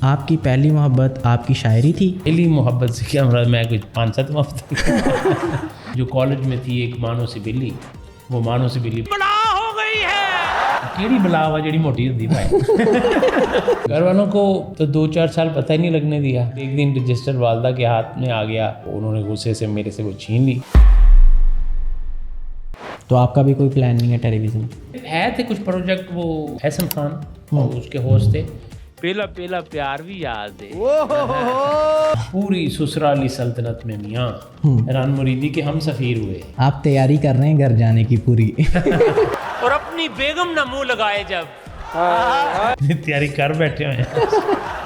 آپ کی پہلی محبت آپ کی شاعری تھی؟ پہلی محبت سے کیا مراد، میں کچھ 5-7 محبت جو کالج میں تھی، ایک مانو سی بلی، وہ مانو سی بلی بلا ہو گئی ہے، کیڑی بلا ہوا جڑی موٹی ہوتی بھائی۔ گھر والوں کو تو 2-4 سال پتہ ہی نہیں لگنے دیا۔ ایک دن رجسٹر والدہ کے ہاتھ میں آ گیا، انہوں نے غصے سے میرے سے وہ چھین لی۔ تو آپ کا بھی کوئی پلان نہیں ہے ٹیلی ویژن؟ ہے تھے کچھ پروجیکٹ، وہ حسن خان اور اس کے ہوسٹ تھے، پہلا پہلا پیار بھی یاد ہے، پوری سسرالی سلطنت میں میاں رن مریدی کے ہم سفیر ہوئے۔ آپ تیاری کر رہے ہیں گھر جانے کی پوری؟ اور اپنی بیگم نہ منہ لگائے جب تیاری کر بیٹھے ہوئے ہیں۔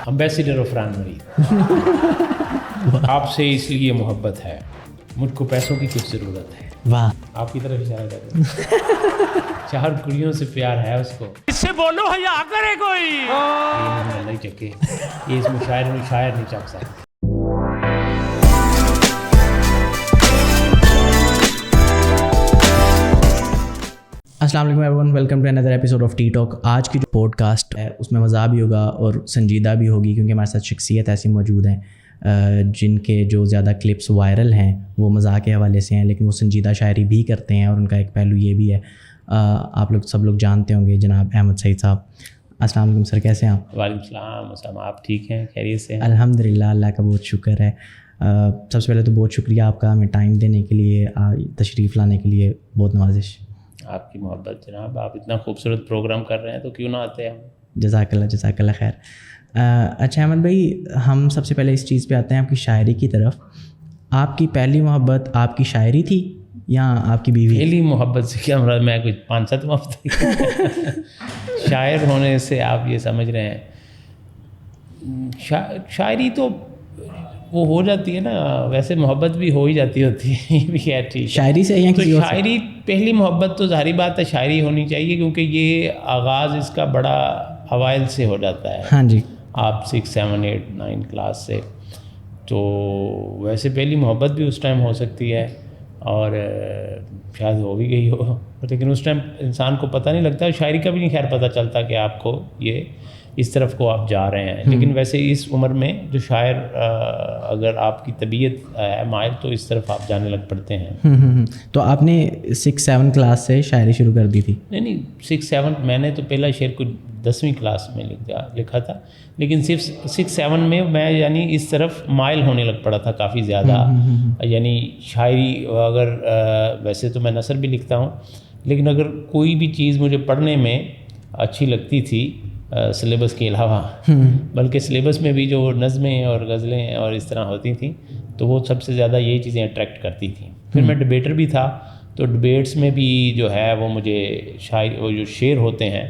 امبیسیڈر آف رن مرید، آپ سے اس لیے محبت ہے، مجھ کو پیسوں کی کچھ ضرورت ہے۔ واہ، آپ کی طرف اشارہ کر رہے ہیں۔ 4 کڑیوں سے پیار ہے اس کو، اس سے بولو حیا کرے کوئی، یہ نہیں چکے، یہ اس میں شاعر نہیں چک سکتے۔ السلام علیکم everyone, welcome to another episode of tea talk. آج کی جو پوڈ کاسٹ ہے اس میں مزاح بھی ہوگا اور سنجیدہ بھی ہوگی، کیونکہ ہمارے ساتھ شخصیت ایسی موجود ہیں جن کے جو زیادہ کلپس وائرل ہیں وہ مزاح کے حوالے سے ہیں، لیکن وہ سنجیدہ شاعری بھی کرتے ہیں، اور ان کا ایک پہلو یہ بھی ہے، آپ لوگ سب لوگ جانتے ہوں گے جناب احمد سعید صاحب۔ السلام علیکم سر، کیسے ہیں آپ؟ وعلیکم السلام اسلام، آپ ٹھیک ہیں، خیریت سے ہیں؟ الحمدللہ، اللہ کا بہت شکر ہے۔ سب سے پہلے تو بہت شکریہ آپ کا ہمیں ٹائم دینے کے لیے، تشریف لانے کے لیے، بہت نوازش۔ آپ کی محبت جناب، آپ اتنا خوبصورت پروگرام کر رہے ہیں تو کیوں نہ آتے ہیں۔ جزاک اللہ خیر۔ اچھا احمد بھائی، ہم سب سے پہلے اس چیز پہ آتے ہیں آپ کی شاعری کی طرف۔ آپ کی پہلی محبت آپ کی شاعری تھی یا آپ کی بیوی؟ پہلی محبت سے کیا مراد، میں کچھ 5-7 محبت شاعر ہونے سے آپ یہ سمجھ رہے ہیں، شاعری تو وہ ہو جاتی ہے نا، ویسے محبت بھی ہو ہی جاتی ہوتی ہے، یہ بھی ہے ٹھیک ہے۔ شاعری سے یا تو کسی اور سے؟ شاعری پہلی محبت تو ظاہری بات ہے شاعری ہونی چاہیے، کیونکہ یہ آغاز اس کا بڑا اوائل سے ہو جاتا ہے۔ ہاں جی، آپ 6, 7, 8, 9 کلاس سے، تو ویسے پہلی محبت بھی اس ٹائم ہو سکتی ہے اور شاید ہو بھی گئی ہو، لیکن اس ٹائم انسان کو پتہ نہیں لگتا، شاعری کا بھی نہیں خیر پتہ چلتا کہ آپ کو یہ اس طرف کو آپ جا رہے ہیں۔ لیکن ویسے اس عمر میں جو شاعر اگر آپ کی طبیعت ہے مائل تو اس طرف آپ جانے لگ پڑتے ہیں۔ تو آپ نے 6-7 کلاس سے شاعری شروع کر دی تھی؟ نہیں 6-7 میں نے تو پہلا شعر کو 10ویں کلاس میں لکھا تھا، لیکن صرف 6-7 میں میں یعنی اس طرف مائل ہونے لگ پڑا تھا کافی زیادہ، یعنی شاعری اگر ویسے تو میں نثر بھی لکھتا ہوں، لیکن اگر کوئی بھی چیز مجھے پڑھنے میں اچھی لگتی تھی سلیبس کے علاوہ، بلکہ سلیبس میں بھی جو نظمیں اور غزلیں اور اس طرح ہوتی تھیں تو وہ سب سے زیادہ یہی چیزیں اٹریکٹ کرتی تھیں۔ پھر میں ڈبیٹر بھی تھا، تو ڈبیٹس میں بھی جو ہے وہ مجھے وہ جو شعر ہوتے ہیں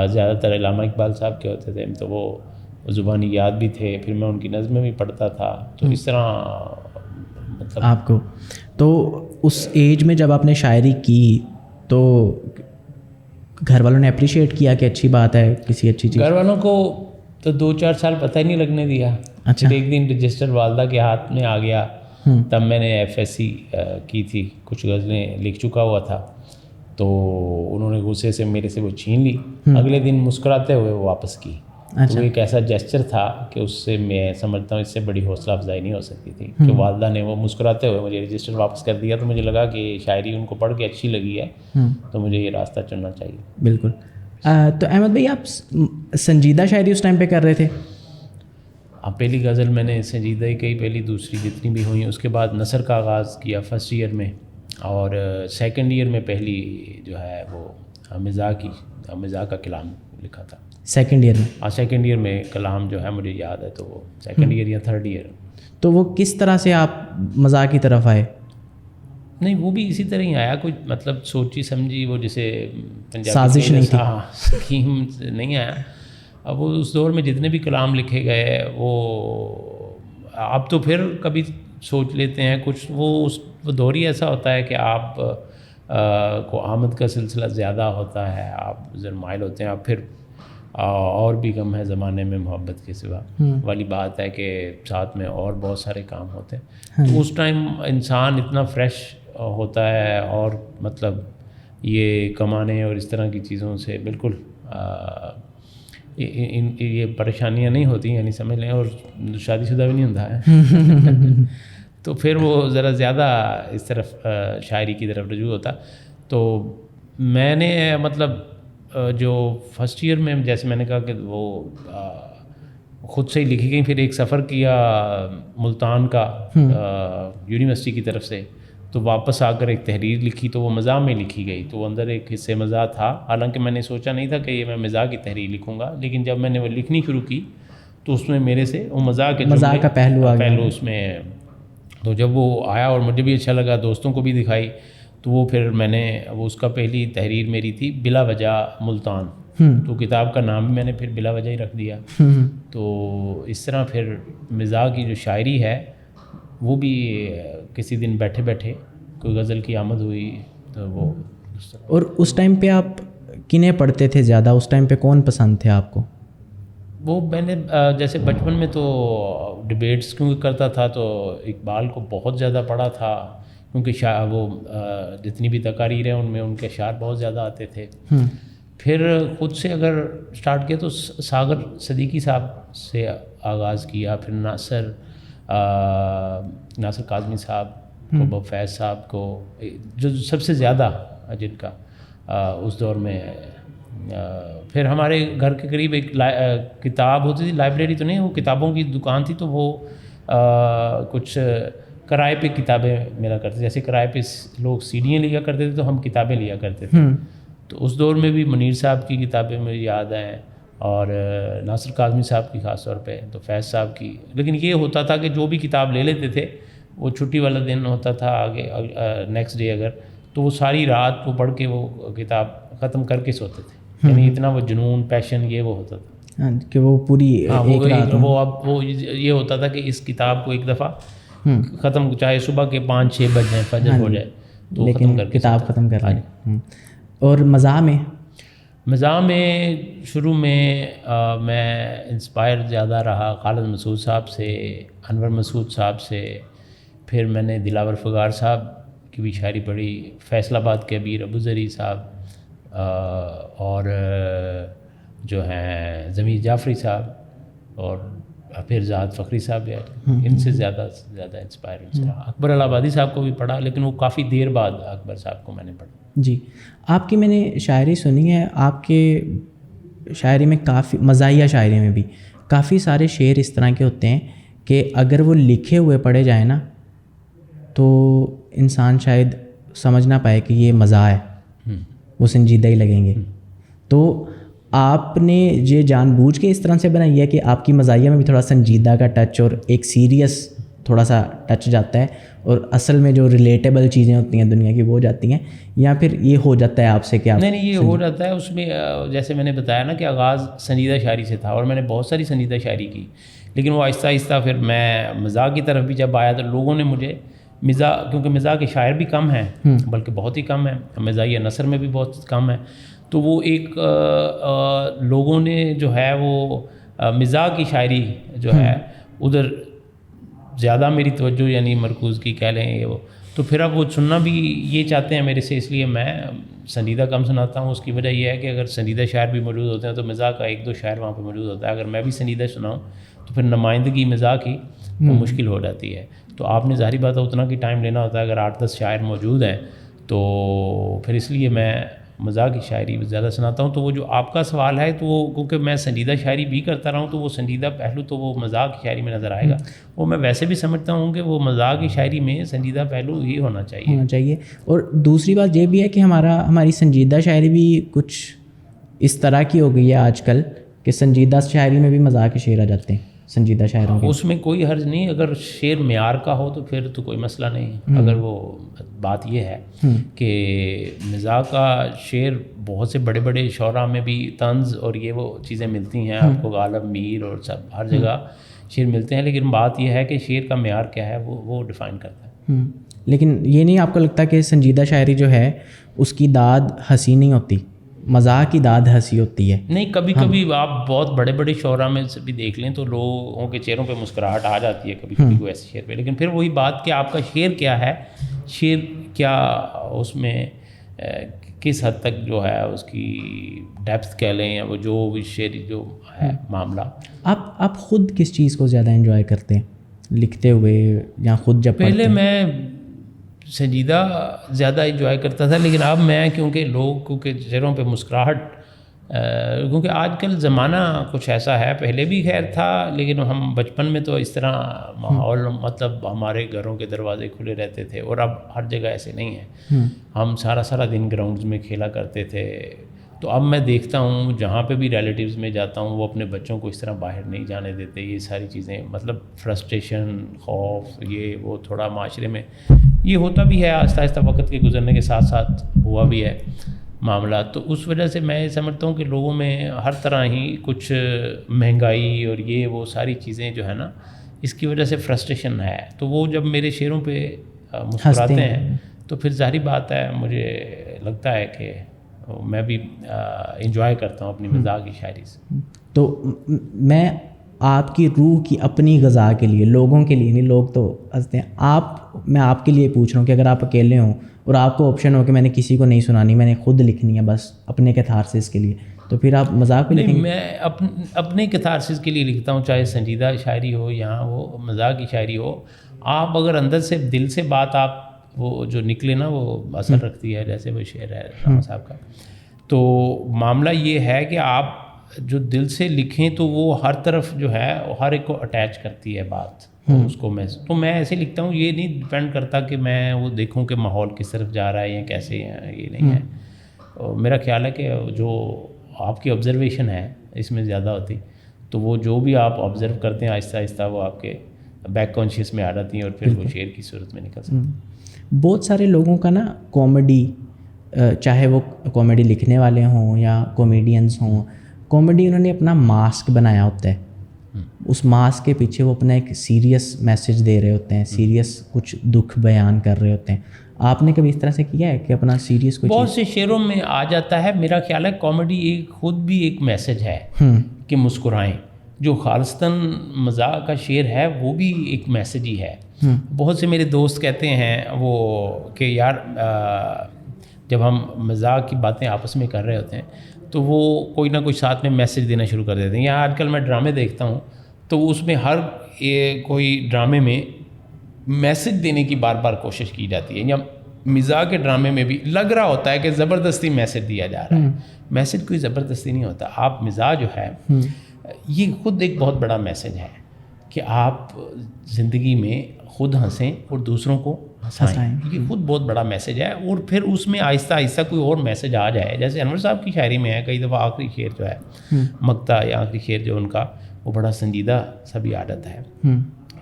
زیادہ تر علامہ اقبال صاحب کے ہوتے تھے، تو وہ زبانی یاد بھی تھے، پھر میں ان کی نظمیں بھی پڑھتا تھا، تو اس طرح مطلب آپ کو تو اس ایج میں جب آپ نے شاعری کی تو گھر والوں نے اپریشیٹ کیا کہ اچھی بات ہے، کسی اچھی چیز؟ گھر والوں کو تو 2-4 سال پتہ ہی نہیں لگنے دیا۔ اچھا، پھر ایک دن رجسٹر والدہ کے ہاتھ میں آ گیا، تب میں نے FSC کی تھی، کچھ غزلیں لکھ چکا ہوا تھا، تو انہوں نے غصے سے میرے سے وہ چھین لی، اگلے دن مسکراتے ہوئے وہ واپس کی۔ تو ایک ایسا جیسچر تھا کہ اس سے میں سمجھتا ہوں اس سے بڑی حوصلہ افزائی نہیں ہو سکتی تھی کہ والدہ نے وہ مسکراتے ہوئے مجھے رجسٹر واپس کر دیا، تو مجھے لگا کہ شاعری ان کو پڑھ کے اچھی لگی ہے، تو مجھے یہ راستہ چننا چاہیے۔ بالکل۔ تو احمد بھائی، آپ سنجیدہ شاعری اس ٹائم پہ کر رہے تھے؟ اب پہلی غزل میں نے سنجیدہ ہی کہی، پہلی دوسری جتنی بھی ہوئیں، اس کے بعد نثر کا آغاز کیا فرسٹ ایئر میں، اور سیکنڈ ایئر میں پہلی جو ہے وہ مزاح کا کلام لکھا تھا۔ سیکنڈ ایئر میں؟ سیکنڈ ایئر میں کلام جو ہے مجھے یاد ہے، تو وہ سیکنڈ ایئر یا تھرڈ ایئر۔ تو وہ کس طرح سے آپ مزاح کی طرف آئے؟ نہیں وہ بھی اسی طرح ہی آیا، کوئی مطلب سوچی سمجھی، وہ جسے سازش نہیں تھی، سکیم نہیں آیا۔ اب وہ اس دور میں جتنے بھی کلام لکھے گئے وہ اب تو پھر کبھی سوچ لیتے ہیں کچھ، وہ دور ہی ایسا ہوتا ہے کہ آپ کو آمد کا سلسلہ زیادہ ہوتا ہے، آپ زرمائل ہوتے ہیں، آپ پھر اور بھی کم ہے زمانے میں محبت کے سوا والی بات ہے کہ ساتھ میں اور بہت سارے کام ہوتے ہیں، تو اس ٹائم انسان اتنا فریش ہوتا ہے اور مطلب یہ کمانے اور اس طرح کی چیزوں سے بالکل یہ پریشانیاں نہیں ہوتی یعنی سمجھ لیں, اور شادی شدہ بھی نہیں ہوتا ہے تو پھر وہ ذرا زیادہ اس طرف شاعری کی طرف رجوع ہوتا. تو میں نے مطلب جو فرسٹ ایئر میں جیسے میں نے کہا کہ وہ خود سے ہی لکھی گئی, پھر ایک سفر کیا ملتان کا یونیورسٹی کی طرف سے, تو واپس آ کر ایک تحریر لکھی, تو وہ مزاح میں لکھی گئی, تو وہ اندر ایک حصے مزاح تھا, حالانکہ میں نے سوچا نہیں تھا کہ یہ میں مزاح کی تحریر لکھوں گا, لیکن جب میں نے وہ لکھنی شروع کی تو اس میں میرے سے وہ مزاح کا پہلو اس میں, تو جب وہ آیا اور مجھے بھی اچھا لگا, دوستوں کو بھی دکھائی, تو وہ پھر میں نے وہ اس کا پہلی تحریر میری تھی بلا وجہ ملتان, تو کتاب کا نام بھی میں نے پھر بلا وجہ ہی رکھ دیا. تو اس طرح پھر مزاح کی جو شاعری ہے وہ بھی کسی دن بیٹھے بیٹھے کوئی غزل کی آمد ہوئی تو وہ. اور اس ٹائم پہ آپ کنہیں پڑھتے تھے زیادہ, اس ٹائم پہ کون پسند تھے آپ کو؟ وہ میں نے جیسے بچپن میں تو ڈبیٹس کیونکہ کرتا تھا تو اقبال کو بہت زیادہ پڑھا تھا, کیونکہ وہ جتنی بھی تقاریر ہیں ان میں ان کے اشعار بہت زیادہ آتے تھے. پھر خود سے اگر سٹارٹ کیا تو ساغر صدیقی صاحب سے آغاز کیا, پھر ناصر کاظمی صاحب کو, بب فیض صاحب کو, جو سب سے زیادہ جن کا اس دور میں. پھر ہمارے گھر کے قریب ایک کتاب ہوتی تھی, لائبریری تو نہیں, وہ کتابوں کی دکان تھی, تو وہ کچھ کرائے پہ کتابیں ملا کرتے, جیسے کرائے پہ لوگ سیڈیاں لیا کرتے تھے تو ہم کتابیں لیا کرتے تھے. تو اس دور میں بھی منیر صاحب کی کتابیں مجھے یاد ہیں, اور ناصر کاظمی صاحب کی خاص طور پہ, تو فیض صاحب کی. لیکن یہ ہوتا تھا کہ جو بھی کتاب لے لیتے تھے, وہ چھٹی والا دن ہوتا تھا آگے نیکسٹ ڈے اگر, تو وہ ساری رات وہ پڑھ کے وہ کتاب ختم کر کے سوتے تھے. یعنی اتنا وہ جنون پیشن یہ وہ ہوتا تھا کہ وہ پوری وہ اب وہ یہ ہوتا تھا کہ اس کتاب کو ایک دفعہ ختم, چاہے صبح کے 5-6 بج جائیں, فجر ہو جائے, تو لیکن کتاب ختم کر لیں. اور مزاح میں شروع میں میں انسپائر زیادہ رہا خالد مسعود صاحب سے, انور مسعود صاحب سے. پھر میں نے دلاور فغار صاحب کی بھی شاعری پڑھی, فیصل آباد کے ابیر ابوذری صاحب, اور جو ہیں ضمیر جعفری صاحب, اور پھر زاد فخری صاحب بھی. ان سے زیادہ انسپائر اکبر الہٰبادی صاحب کو بھی پڑھا, لیکن وہ کافی دیر بعد اکبر صاحب کو میں نے پڑھا. جی, آپ کی میں نے شاعری سنی ہے, آپ کے شاعری میں کافی مزاحیہ شاعری میں بھی کافی سارے شعر اس طرح کے ہوتے ہیں کہ اگر وہ لکھے ہوئے پڑھے جائیں نا تو انسان شاید سمجھ نہ پائے کہ یہ مزاح ہے, وہ سنجیدہ ہی لگیں گے. تو آپ نے یہ جان بوجھ کے اس طرح سے بنائی ہے کہ آپ کی مزاحیہ میں بھی تھوڑا سنجیدہ کا ٹچ اور ایک سیریس تھوڑا سا ٹچ جاتا ہے, اور اصل میں جو ریلیٹیبل چیزیں ہوتی ہیں دنیا کی وہ ہو جاتی ہیں, یا پھر یہ ہو جاتا ہے آپ سے کہ آپ نہیں یہ ہو جاتا ہے. اس میں جیسے میں نے بتایا نا کہ آغاز سنجیدہ شاعری سے تھا, اور میں نے بہت ساری سنجیدہ شاعری کی, لیکن وہ آہستہ آہستہ پھر میں مزاح کی طرف بھی جب آیا تو لوگوں نے مجھے کیونکہ مزاح کے شاعر بھی کم ہیں, بلکہ بہت ہی کم ہیں, مزاحیہ نثر میں بھی بہت کم ہیں, تو وہ ایک لوگوں نے جو ہے وہ مزاح کی شاعری جو ہے ادھر زیادہ میری توجہ یعنی مرکوز کی کہہ لیں یہ وہ, تو پھر اب وہ سننا بھی یہ چاہتے ہیں میرے سے, اس لیے میں سنجیدہ کم سناتا ہوں. اس کی وجہ یہ ہے کہ اگر سنجیدہ شاعر بھی موجود ہوتے ہیں تو مزاح کا 1-2 شاعر وہاں پہ موجود ہوتا ہے. اگر میں بھی سنجیدہ سناؤں تو پھر نمائندگی مزاح کی وہ مشکل ہو جاتی ہے. تو آپ نے ظاہری بات ہے اتنا کی ٹائم لینا ہوتا ہے, اگر 8-10 شاعر موجود ہیں تو پھر اس لیے میں مزاح کی شاعری زیادہ سناتا ہوں. تو وہ جو آپ کا سوال ہے تو وہ کیونکہ میں سنجیدہ شاعری بھی کرتا رہا ہوں تو وہ سنجیدہ پہلو تو وہ مزاح کی شاعری میں نظر آئے گا. وہ میں ویسے بھی سمجھتا ہوں کہ وہ مزاح کی شاعری میں سنجیدہ پہلو ہی ہونا چاہیے. اور دوسری بات یہ بھی ہے کہ ہماری سنجیدہ شاعری بھی کچھ اس طرح کی ہو گئی ہے آج کل کہ سنجیدہ شاعری میں بھی مزاح کے شعر آ جاتے ہیں سنجیدہ شاعروں کے. اس میں کوئی حرج نہیں, اگر شعر معیار کا ہو تو پھر تو کوئی مسئلہ نہیں. اگر وہ بات یہ ہے کہ مزاح کا شعر بہت سے بڑے بڑے شعراء میں بھی طنز اور یہ وہ چیزیں ملتی ہیں, آپ کو غالب میر اور سب ہر جگہ شعر ملتے ہیں, لیکن بات یہ ہے کہ شعر کا معیار کیا ہے وہ ڈیفائن کرتا ہے. لیکن یہ نہیں آپ کو لگتا کہ سنجیدہ شاعری جو ہے اس کی داد ہنسی نہیں ہوتی, مزاح کی داد ہنسی ہوتی ہے؟ نہیں, کبھی کبھی آپ بہت بڑے بڑے شعراء میں سے بھی دیکھ لیں تو لوگوں کے چہروں پہ مسکراہٹ آ جاتی ہے کبھی کبھی کوئی ایسے شعر پہ. لیکن پھر وہی بات کہ آپ کا شعر کیا ہے, شعر کیا اس میں کس حد تک جو ہے اس کی ڈیپتھ کہہ لیں یا وہ جو بھی شعری جو ہے معاملہ. آپ خود کس چیز کو زیادہ انجوائے کرتے ہیں لکھتے ہوئے یا خود جب پہلے میں سنجیدہ زیادہ انجوائے کرتا تھا, لیکن اب میں کیونکہ چہروں پہ مسکراہٹ, کیونکہ آج کل زمانہ کچھ ایسا ہے, پہلے بھی خیر تھا لیکن ہم بچپن میں تو اس طرح ماحول مطلب ہمارے گھروں کے دروازے کھلے رہتے تھے, اور اب ہر جگہ ایسے نہیں ہیں. ہم سارا دن گراؤنڈز میں کھیلا کرتے تھے. تو اب میں دیکھتا ہوں جہاں پہ بھی ریلیٹیوز میں جاتا ہوں وہ اپنے بچوں کو اس طرح باہر نہیں جانے دیتے. یہ ساری چیزیں مطلب فرسٹریشن, خوف, یہ وہ تھوڑا معاشرے میں یہ ہوتا بھی ہے, آہستہ آہستہ وقت کے گزرنے کے ساتھ ساتھ ہوا بھی ہے معاملات. تو اس وجہ سے میں سمجھتا ہوں کہ لوگوں میں ہر طرح ہی کچھ مہنگائی اور یہ وہ ساری چیزیں جو ہے نا, اس کی وجہ سے فرسٹریشن ہے. تو وہ جب میرے شعروں پہ مسکراتے ہیں تو پھر ظاہری بات ہے مجھے لگتا ہے کہ میں بھی انجوائے کرتا ہوں اپنی مزاح کی شاعری سے. تو میں آپ کی روح کی اپنی غذا کے لیے, لوگوں کے لیے نہیں, لوگ تو ہنستے ہیں, میں آپ کے لیے پوچھ رہا ہوں کہ اگر آپ اکیلے ہوں اور آپ کو آپشن ہو کہ میں نے کسی کو نہیں سنانی, میں نے خود لکھنی ہے بس اپنے کیتھارسس کے لیے, تو پھر آپ مذاق پہ لکھیں گے؟ میں اپنے کیتھارسس کے لیے لکھتا ہوں, چاہے سنجیدہ شاعری ہو یا وہ مزاح کی شاعری ہو. آپ اگر اندر سے دل سے بات آپ وہ جو نکلے نا وہ اثر رکھتی ہے, جیسے وہ شعر ہے راما صاحب کا. تو معاملہ یہ ہے کہ آپ جو دل سے لکھیں تو وہ ہر طرف جو ہے ہر ایک کو اٹیچ کرتی ہے بات, اس کو میں ایسے لکھتا ہوں. یہ نہیں ڈپینڈ کرتا کہ میں وہ دیکھوں کہ ماحول کس طرف جا رہا ہے یا کیسے ہے, یہ نہیں ہے. میرا خیال ہے کہ جو آپ کی آبزرویشن ہے اس میں زیادہ ہوتی, تو وہ جو بھی آپ آبزرو کرتے ہیں آہستہ آہستہ وہ آپ کے بیک کانشیس میں آ جاتی ہیں اور پھر وہ شعر کی صورت میں نکل سکتی ہیں. بہت سارے لوگوں کا نا کامیڈی, چاہے وہ کامیڈی لکھنے والے ہوں یا کامیڈینز ہوں, کامیڈی انہوں نے اپنا ماسک بنایا ہوتا ہے. اس ماسک کے پیچھے وہ اپنا ایک سیریس میسج دے رہے ہوتے ہیں, سیریس کچھ دکھ بیان کر رہے ہوتے ہیں. آپ نے کبھی اس طرح سے کیا ہے کہ اپنا سیریس کو؟ بہت سے شعروں میں آ جاتا ہے. میرا خیال ہے کامیڈی ایک خود بھی ایک میسج ہے کہ مسکرائیں. جو خالصتاً مزاح کا شعر ہے وہ بھی ایک میسج ہی ہے. بہت سے میرے دوست کہتے ہیں وہ کہ یار جب ہم مزاح کی باتیں آپس میں کر رہے ہوتے ہیں تو وہ کوئی نہ کوئی ساتھ میں میسج دینا شروع کر دیتے ہیں. یا آج کل میں ڈرامے دیکھتا ہوں تو اس میں ہر کوئی ڈرامے میں میسج دینے کی بار بار کوشش کی جاتی ہے, یا مزاح کے ڈرامے میں بھی لگ رہا ہوتا ہے کہ زبردستی میسج دیا جا رہا ہے. میسج کوئی زبردستی نہیں ہوتا. آپ مزاح جو ہے یہ خود ایک بہت بڑا میسج ہے کہ آپ زندگی میں خود ہنسیں اور دوسروں کو ہنسائیں. یہ خود بہت بڑا میسج ہے. اور پھر اس میں آہستہ آہستہ کوئی اور میسج آ جائے, جیسے انور صاحب کی شاعری میں ہے کئی دفعہ آخری شعر جو ہے مقطع یا آخری شعر جو ان کا وہ بڑا سنجیدہ سا بھی آ جاتا ہے.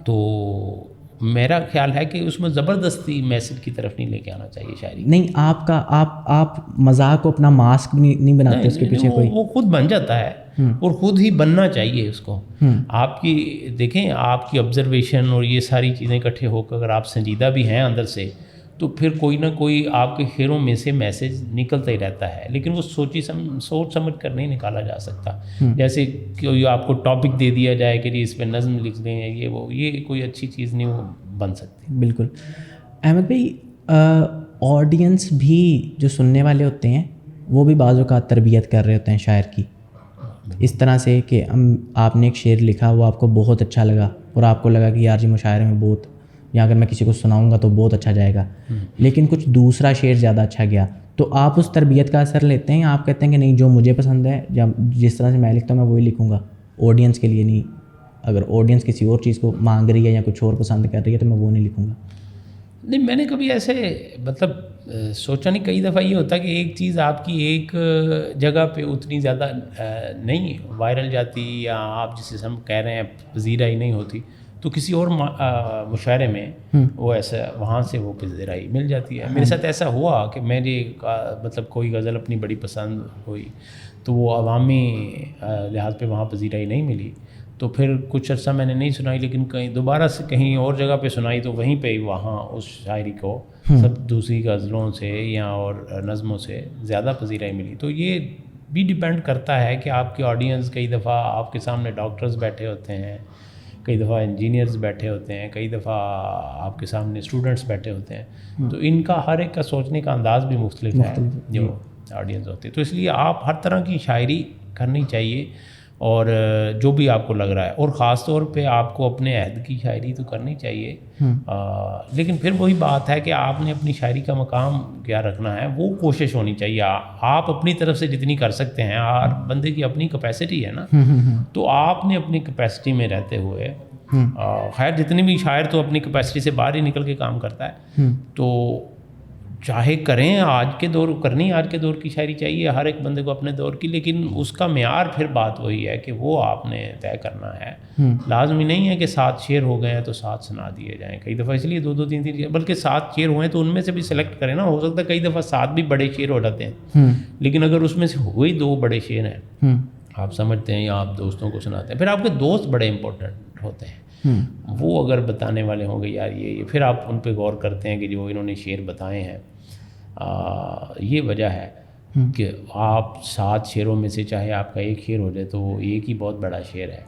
تو میرا خیال ہے کہ اس میں زبردستی میسج کی طرف نہیں لے کے آنا چاہیے شاعری. نہیں, آپ مزاح کو اپنا ماسک نہیں بناتے, اس کے پیچھے کوئی وہ خود بن جاتا ہے اور خود ہی بننا چاہیے اس کو. آپ کی دیکھیں آپ کی آبزرویشن اور یہ ساری چیزیں اکٹھے ہو کر اگر آپ سنجیدہ بھی ہیں اندر سے تو پھر کوئی نہ کوئی آپ کے شعروں میں سے میسج نکلتا ہی رہتا ہے. لیکن وہ سوچ سمجھ کر نہیں نکالا جا سکتا. جیسے کہ آپ کو ٹاپک دے دیا جائے کہ اس پہ نظم لکھ دیں یہ کوئی اچھی چیز نہیں وہ بن سکتی. بالکل. احمد بھائی, آڈینس بھی جو سننے والے ہوتے ہیں وہ بھی بعض اوقات تربیت کر رہے ہوتے ہیں شاعر کی, اس طرح سے کہ آپ نے ایک شعر لکھا وہ آپ کو بہت اچھا لگا اور آپ کو لگا کہ یار جی مشاعرے میں بہت, یا اگر میں کسی کو سناؤں گا تو بہت اچھا جائے گا, لیکن کچھ دوسرا شعر زیادہ اچھا گیا, تو آپ اس تربیت کا اثر لیتے ہیں یا آپ کہتے ہیں کہ نہیں جو مجھے پسند ہے یا جس طرح سے میں لکھتا ہوں میں وہی لکھوں گا, آڈینس کے لیے نہیں, اگر آڈینس کسی اور چیز کو مانگ رہی ہے یا کچھ اور پسند کر رہی ہے تو میں وہ نہیں لکھوں گا؟ نہیں, میں نے کبھی ایسے مطلب سوچا نہیں. کئی دفعہ یہ ہوتا ہے کہ ایک چیز آپ کی ایک جگہ پہ اتنی زیادہ نہیں وائرل جاتی یا آپ جسے ہم کہہ رہے ہیں پذیرائی نہیں ہوتی, تو کسی اور مشاعرے میں وہ ایسا وہاں سے وہ پذیرائی مل جاتی ہے. میرے ساتھ ایسا ہوا کہ میری مطلب کوئی غزل اپنی بڑی پسند ہوئی تو وہ عوامی لحاظ پہ وہاں پذیرائی نہیں ملی, تو پھر کچھ عرصہ میں نے نہیں سنائی, لیکن کہیں دوبارہ سے کہیں اور جگہ پہ سنائی تو وہیں پہ وہاں اس شاعری کو سب دوسری غزلوں سے یا اور نظموں سے زیادہ پذیرائی ملی. تو یہ بھی ڈیپینڈ کرتا ہے کہ آپ کی آڈینس, کئی دفعہ آپ کے سامنے ڈاکٹرز بیٹھے ہوتے ہیں کئی دفعہ انجینئرز بیٹھے ہوتے ہیں, کئی دفعہ آپ کے سامنے اسٹوڈنٹس بیٹھے ہوتے ہیں, تو ان کا ہر ایک کا سوچنے کا انداز بھی مختلف ہے جو آڈینس ہوتی ہے. تو اس لیے آپ ہر طرح کی شاعری کرنی چاہیے, اور جو بھی آپ کو لگ رہا ہے, اور خاص طور پہ آپ کو اپنے عہد کی شاعری تو کرنی چاہیے. لیکن پھر وہی بات ہے کہ آپ نے اپنی شاعری کا مقام کیا رکھنا ہے, وہ کوشش ہونی چاہیے. آپ اپنی طرف سے جتنی کر سکتے ہیں, ہر بندے کی اپنی کیپیسٹی ہے نا, تو آپ نے اپنی کیپیسٹی میں رہتے ہوئے, خیر جتنے بھی شاعر تو اپنی کیپیسٹی سے باہر ہی نکل کے کام کرتا ہے, تو چاہے کریں. آج کے دور کی شاعری چاہیے ہر ایک بندے کو اپنے دور کی, لیکن اس کا معیار پھر بات وہی ہے کہ وہ آپ نے طے کرنا ہے. لازمی نہیں ہے کہ 7 شعر ہو گئے ہیں تو 7 سنا دیے جائیں. کئی دفعہ اس لیے 2 3 بلکہ 7 شعر ہوئے تو ان میں سے بھی سلیکٹ کریں نا. ہو سکتا ہے کئی دفعہ 7 بھی بڑے شعر ہو جاتے ہیں, لیکن اگر اس میں سے ہوئی 2 بڑے شعر ہیں, آپ سمجھتے ہیں یا آپ دوستوں کو سناتے ہیں, پھر آپ کے دوست بڑے امپورٹنٹ ہوتے ہیں. وہ اگر بتانے والے ہوں گے یار یہ پھر آپ ان پہ غور کرتے ہیں کہ جو انہوں نے شعر بتائے ہیں. یہ وجہ ہے کہ آپ 7 شعروں میں سے چاہے آپ کا 1 شعر ہو جائے تو وہ ایک ہی بہت بڑا شعر ہے.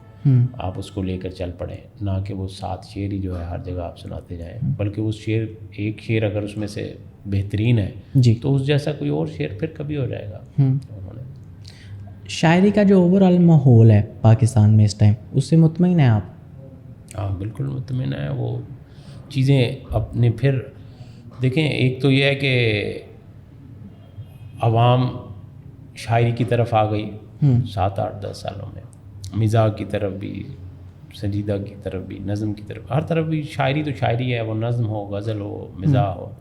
آپ اس کو لے کر چل پڑیں, نہ کہ وہ 7 شعر ہی جو ہے ہر جگہ آپ سناتے جائیں, بلکہ اس ایک شعر اگر اس میں سے بہترین ہے تو اس جیسا کوئی اور شعر پھر کبھی ہو جائے گا. شاعری کا جو اوور آل ماحول ہے پاکستان میں اس ٹائم, اس سے مطمئن ہیں آپ؟ ہاں بالکل مطمئن ہے. وہ چیزیں اپنے پھر دیکھیں, ایک تو یہ ہے کہ عوام شاعری کی طرف آ گئی 7 8 10 سالوں میں, مزاح کی طرف بھی, سنجیدہ کی طرف بھی, نظم کی طرف, ہر طرف بھی. شاعری تو شاعری ہے, وہ نظم ہو, غزل ہو, مزاح ہو,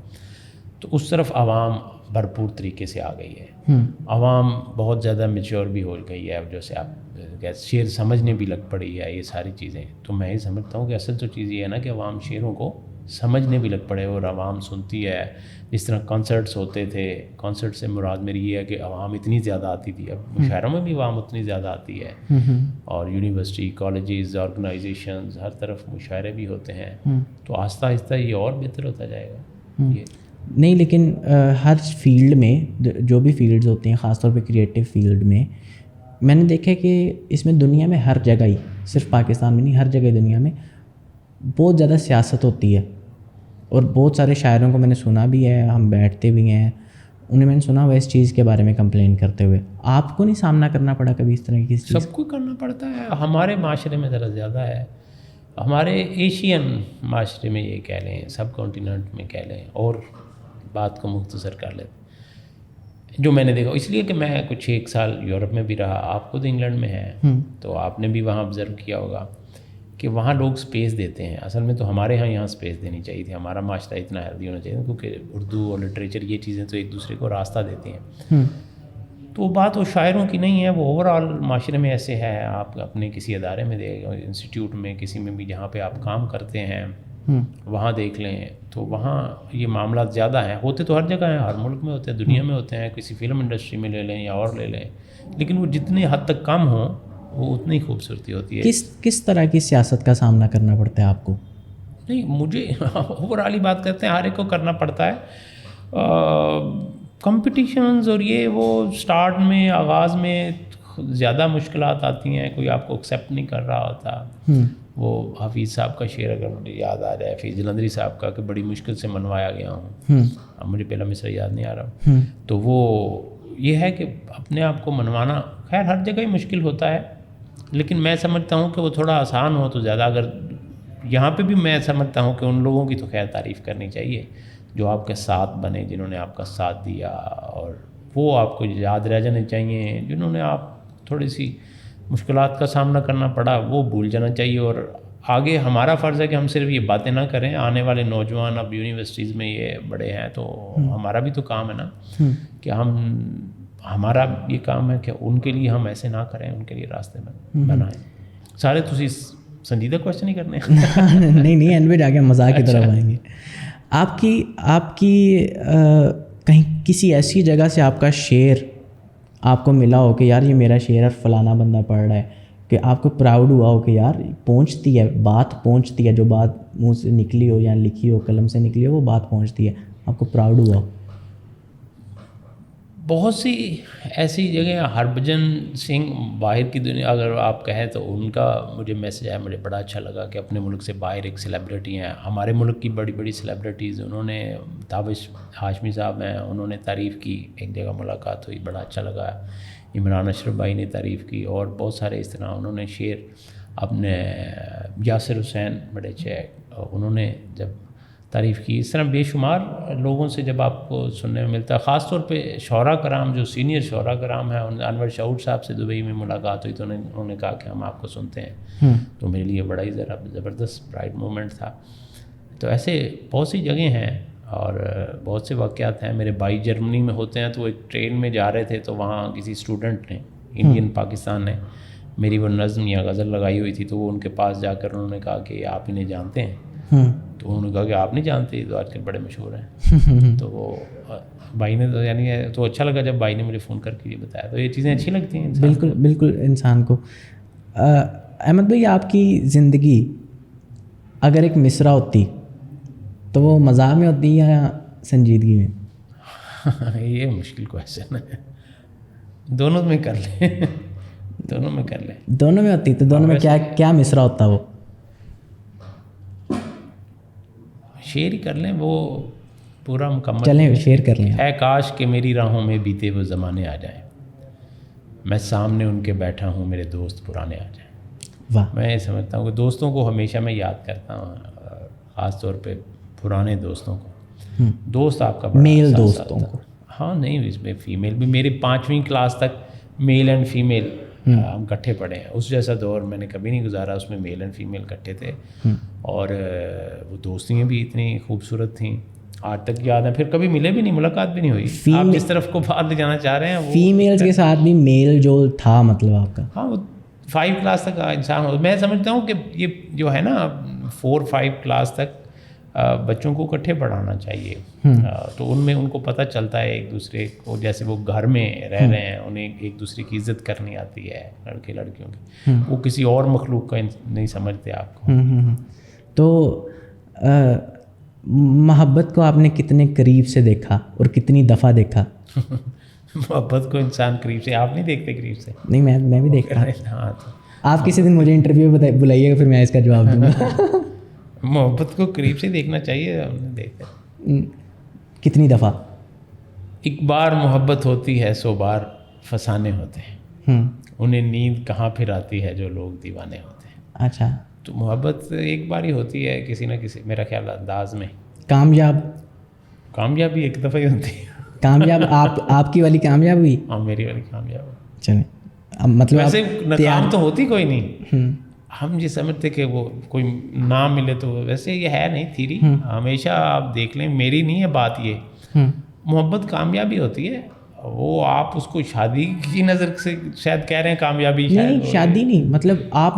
تو اس طرف عوام بھرپور طریقے سے آ گئی ہے. عوام بہت زیادہ میچور بھی ہو گئی ہے, جیسے آپ شعر سمجھنے بھی لگ پڑی ہے, یہ ساری چیزیں. تو میں یہ سمجھتا ہوں کہ اصل تو چیز یہ ہے نا کہ عوام شعروں کو سمجھنے بھی لگ پڑے, اور عوام سنتی ہے. جس طرح کنسرٹس ہوتے تھے, کنسرٹ سے مراد میری یہ ہے کہ عوام اتنی زیادہ آتی تھی, اب مشاعروں میں بھی عوام اتنی زیادہ آتی ہے, اور یونیورسٹی, کالجز, آرگنائزیشنز, ہر طرف مشاعرے بھی ہوتے ہیں. تو آہستہ آہستہ یہ اور بہتر ہوتا جائے گا. یہ نہیں, لیکن ہر فیلڈ میں جو بھی فیلڈز ہوتے ہیں, خاص طور پہ کریٹیو فیلڈ میں نے دیکھا کہ اس میں دنیا میں ہر جگہ ہی, صرف پاکستان میں نہیں, ہر جگہ دنیا میں بہت زیادہ سیاست ہوتی ہے. اور بہت سارے شاعروں کو میں نے سنا بھی ہے, ہم بیٹھتے بھی ہیں, انہیں میں نے سنا ہوا اس چیز کے بارے میں کمپلین کرتے ہوئے. آپ کو نہیں سامنا کرنا پڑا کبھی اس طرح کی چیز؟ سب کو کرنا پڑتا ہے. ہمارے معاشرے میں ذرا زیادہ ہے, ہمارے ایشین معاشرے میں یہ کہہ لیں, سب کانٹیننٹ میں کہہ لیں, اور بات کو مختصر کر لیتے جو میں نے دیکھا. اس لیے کہ میں کچھ 1 سال یورپ میں بھی رہا, آپ خود انگلینڈ میں ہیں, تو آپ نے بھی وہاں آبزرو کیا ہوگا کہ وہاں لوگ سپیس دیتے ہیں. اصل میں تو ہمارے یہاں سپیس دینی چاہیے تھی. ہمارا معاشرہ اتنا ہیلدی ہونا چاہیے, کیونکہ اردو اور لٹریچر یہ چیزیں تو ایک دوسرے کو راستہ دیتی ہیں. تو وہ بات وہ شاعروں کی نہیں ہے, وہ اوور آل معاشرے میں ایسے ہے. آپ اپنے کسی ادارے میں انسٹیٹیوٹ میں, کسی میں بھی جہاں پہ آپ کام کرتے ہیں, وہاں دیکھ لیں تو وہاں یہ معاملات زیادہ ہیں. ہوتے تو ہر جگہ ہیں, ہر ملک میں ہوتے ہیں, دنیا میں ہوتے ہیں, کسی فلم انڈسٹری میں لے لیں یا اور لے لیں, لیکن وہ جتنے حد تک کم ہوں وہ اتنی خوبصورتی ہوتی ہے. کس طرح کی سیاست کا سامنا کرنا پڑتا ہے آپ کو؟ نہیں, مجھے اوور آل ہی بات کرتے ہیں, ہر ایک کو کرنا پڑتا ہے. کمپٹیشنز اور یہ وہ سٹارٹ میں, آغاز میں زیادہ مشکلات آتی ہیں. کوئی آپ کو ایکسیپٹ نہیں کر رہا ہوتا. وہ حفیظ صاحب کا شعر اگر مجھے یاد آ جائے, حفیظ جلندری صاحب کا, کہ بڑی مشکل سے منوایا گیا ہوں, اب مجھے پہلا مصرع یاد نہیں آ رہا. تو وہ یہ ہے کہ اپنے آپ کو منوانا, خیر ہر جگہ ہی مشکل ہوتا ہے, لیکن میں سمجھتا ہوں کہ وہ تھوڑا آسان ہو تو زیادہ. اگر یہاں پہ بھی میں سمجھتا ہوں کہ ان لوگوں کی تو خیر تعریف کرنی چاہیے جو آپ کے ساتھ بنے, جنہوں نے آپ کا ساتھ دیا, اور وہ آپ کو یاد رہ جانے چاہیے. جنہوں نے آپ تھوڑی سی مشکلات کا سامنا کرنا پڑا, وہ بھول جانا چاہیے. اور آگے ہمارا فرض ہے کہ ہم صرف یہ باتیں نہ کریں. آنے والے نوجوان اب یونیورسٹیز میں یہ بڑے ہیں, تو ہمارا بھی تو کام ہے نا کہ ہمارا یہ کام ہے کہ ان کے لیے ہم ایسے نہ کریں, ان کے لیے راستے میں بنائیں. سارے تسی سنجیدہ کوشچن ہی کرنے نہیں, اینڈ پہ جا کے مزاق کی طرف آئیں گے. آپ کی کہیں کسی ایسی جگہ سے آپ کا شعر آپ کو ملا ہو کہ یار یہ میرا شعر ہے, فلانا بندہ پڑھ رہا ہے, کہ آپ کو پراؤڈ ہوا ہو کہ یار پہنچتی ہے, بات پہنچتی ہے, جو بات منہ سے نکلی ہو یا لکھی ہو, قلم سے نکلی ہو, وہ بات پہنچتی ہے, آپ کو پراؤڈ ہوا ہو؟ بہت سی ایسی جگہیں، ہربھجن سنگھ باہر کی دنیا اگر آپ کہیں تو ان کا مجھے میسج آیا، مجھے بڑا اچھا لگا کہ اپنے ملک سے باہر ایک سیلیبریٹی ہیں. ہمارے ملک کی بڑی بڑی سیلیبریٹیز، انہوں نے تابش ہاشمی صاحب ہیں، انہوں نے تعریف کی، ایک جگہ ملاقات ہوئی، بڑا اچھا لگا. عمران اشرف بھائی نے تعریف کی، اور بہت سارے اس طرح انہوں نے شعر اپنے، یاسر حسین بڑے اچھے، انہوں نے جب تعریف کی. اس طرح بے شمار لوگوں سے جب آپ کو سننے میں ملتا ہے، خاص طور پہ شعراء کرام، جو سینئر شعراء کرام ہیں. انور شعور صاحب سے دبئی میں ملاقات ہوئی تو انہوں نے کہا کہ ہم آپ کو سنتے ہیں، تو میرے لیے بڑا ہی زبردست پرائڈ مومنٹ تھا. تو ایسے بہت سی جگہیں ہیں اور بہت سے واقعات ہیں. میرے بھائی جرمنی میں ہوتے ہیں، تو وہ ایک ٹرین میں جا رہے تھے، تو وہاں کسی اسٹوڈنٹ نے، انڈین پاکستان نے، میری وہ نظم یا غزل لگائی ہوئی تھی، تو وہ ان کے پاس جا کر انہوں نے کہا کہ آپ انہیں جانتے ہیں؟ تو انہوں نے کہا کہ آپ نہیں جانتے، تو آج کل بڑے مشہور ہیں. تو وہ بھائی نے تو یعنی تو اچھا لگا جب بھائی نے مجھے فون کر کے یہ بتایا. تو یہ چیزیں اچھی لگتی ہیں بالکل بالکل انسان کو. احمد بھائی، آپ کی زندگی اگر ایک مصرع ہوتی تو وہ مزاح میں ہوتی یا سنجیدگی میں؟ یہ مشکل کویشچن ہے. دونوں میں کر لیں، دونوں میں کر لیں. دونوں میں ہوتی تو دونوں میں کیا مصرع ہوتا؟ وہ شعر ہی کر لیں، وہ پورا مکمل. چلیں شعر کر لیں. اے کاش کہ میری راہوں میں بیتے وہ زمانے آ جائیں، میں سامنے ان کے بیٹھا ہوں، میرے دوست پرانے آ جائیں. واہ. میں یہ سمجھتا ہوں کہ دوستوں کو ہمیشہ میں یاد کرتا ہوں، خاص طور پہ پرانے دوستوں کو. دوست آپ کا میل دوستوں کو. ہاں نہیں، اس میں فیمیل بھی. میری 5ویں کلاس تک میل اینڈ فیمیل ہم اکٹھے پڑھے ہیں. اس جیسا دور میں نے کبھی نہیں گزارا، اس میں میل اینڈ فیمیل اکٹھے تھے. اور وہ دوستیاں بھی اتنی خوبصورت تھیں، آج تک یاد ہیں. پھر کبھی ملے بھی نہیں، ملاقات بھی نہیں ہوئی. آپ جس طرف کو بات لے جانا چاہ رہے ہیں، فیمیلز کے ساتھ بھی میل جول تھا مطلب آپ کا؟ ہاں، وہ 5 کلاس تک انسان میں سمجھتا ہوں کہ یہ جو ہے نا 4-5 کلاس تک بچوں کو اکٹھے پڑھانا چاہیے. تو ان میں ان کو پتہ چلتا ہے ایک دوسرے کو، جیسے وہ گھر میں رہ رہے ہیں، انہیں ایک دوسرے کی عزت کرنی آتی ہے، لڑکے لڑکیوں کی. وہ کسی اور مخلوق کا نہیں سمجھتے آپ کو. تو محبت کو آپ نے کتنے قریب سے دیکھا اور کتنی دفعہ دیکھا؟ محبت کو انسان قریب سے آپ نہیں دیکھتے؟ قریب سے نہیں، میں بھی دیکھتا. ہاں، آپ کسی دن مجھے انٹرویو بلائیے گا، پھر میں اس کا جواب دوں گا. محبت کو قریب سے دیکھنا چاہیے. ہم نے دیکھا. کتنی دفعہ؟ ایک بار محبت ہوتی ہے، 100 بار فسانے ہوتے ہیں. انہیں نیند کہاں پھر آتی ہے جو لوگ دیوانے ہوتے ہیں. اچھا. تو محبت ایک بار ہی ہوتی ہے کسی نہ کسی، میرا خیال انداز میں. کامیابی ایک دفعہ ہی ہوتی ہے. کامیاب آپ کی والی کامیاب ہوئی؟ ہاں، میری والی کامیاب. چلیں، مطلب ویسے ناکام تو ہوتی کوئی نہیں. ہم یہ سمجھتے کہ وہ کوئی نام ملے تو، ویسے یہ ہے نہیں تھیری. ہمیشہ آپ دیکھ لیں، میری نہیں ہے بات، یہ محبت کامیابی ہوتی ہے. وہ آپ اس کو شادی کی نظر سے شاید کہہ رہے ہیں کامیابی. نہیں، شادی نہیں، مطلب آپ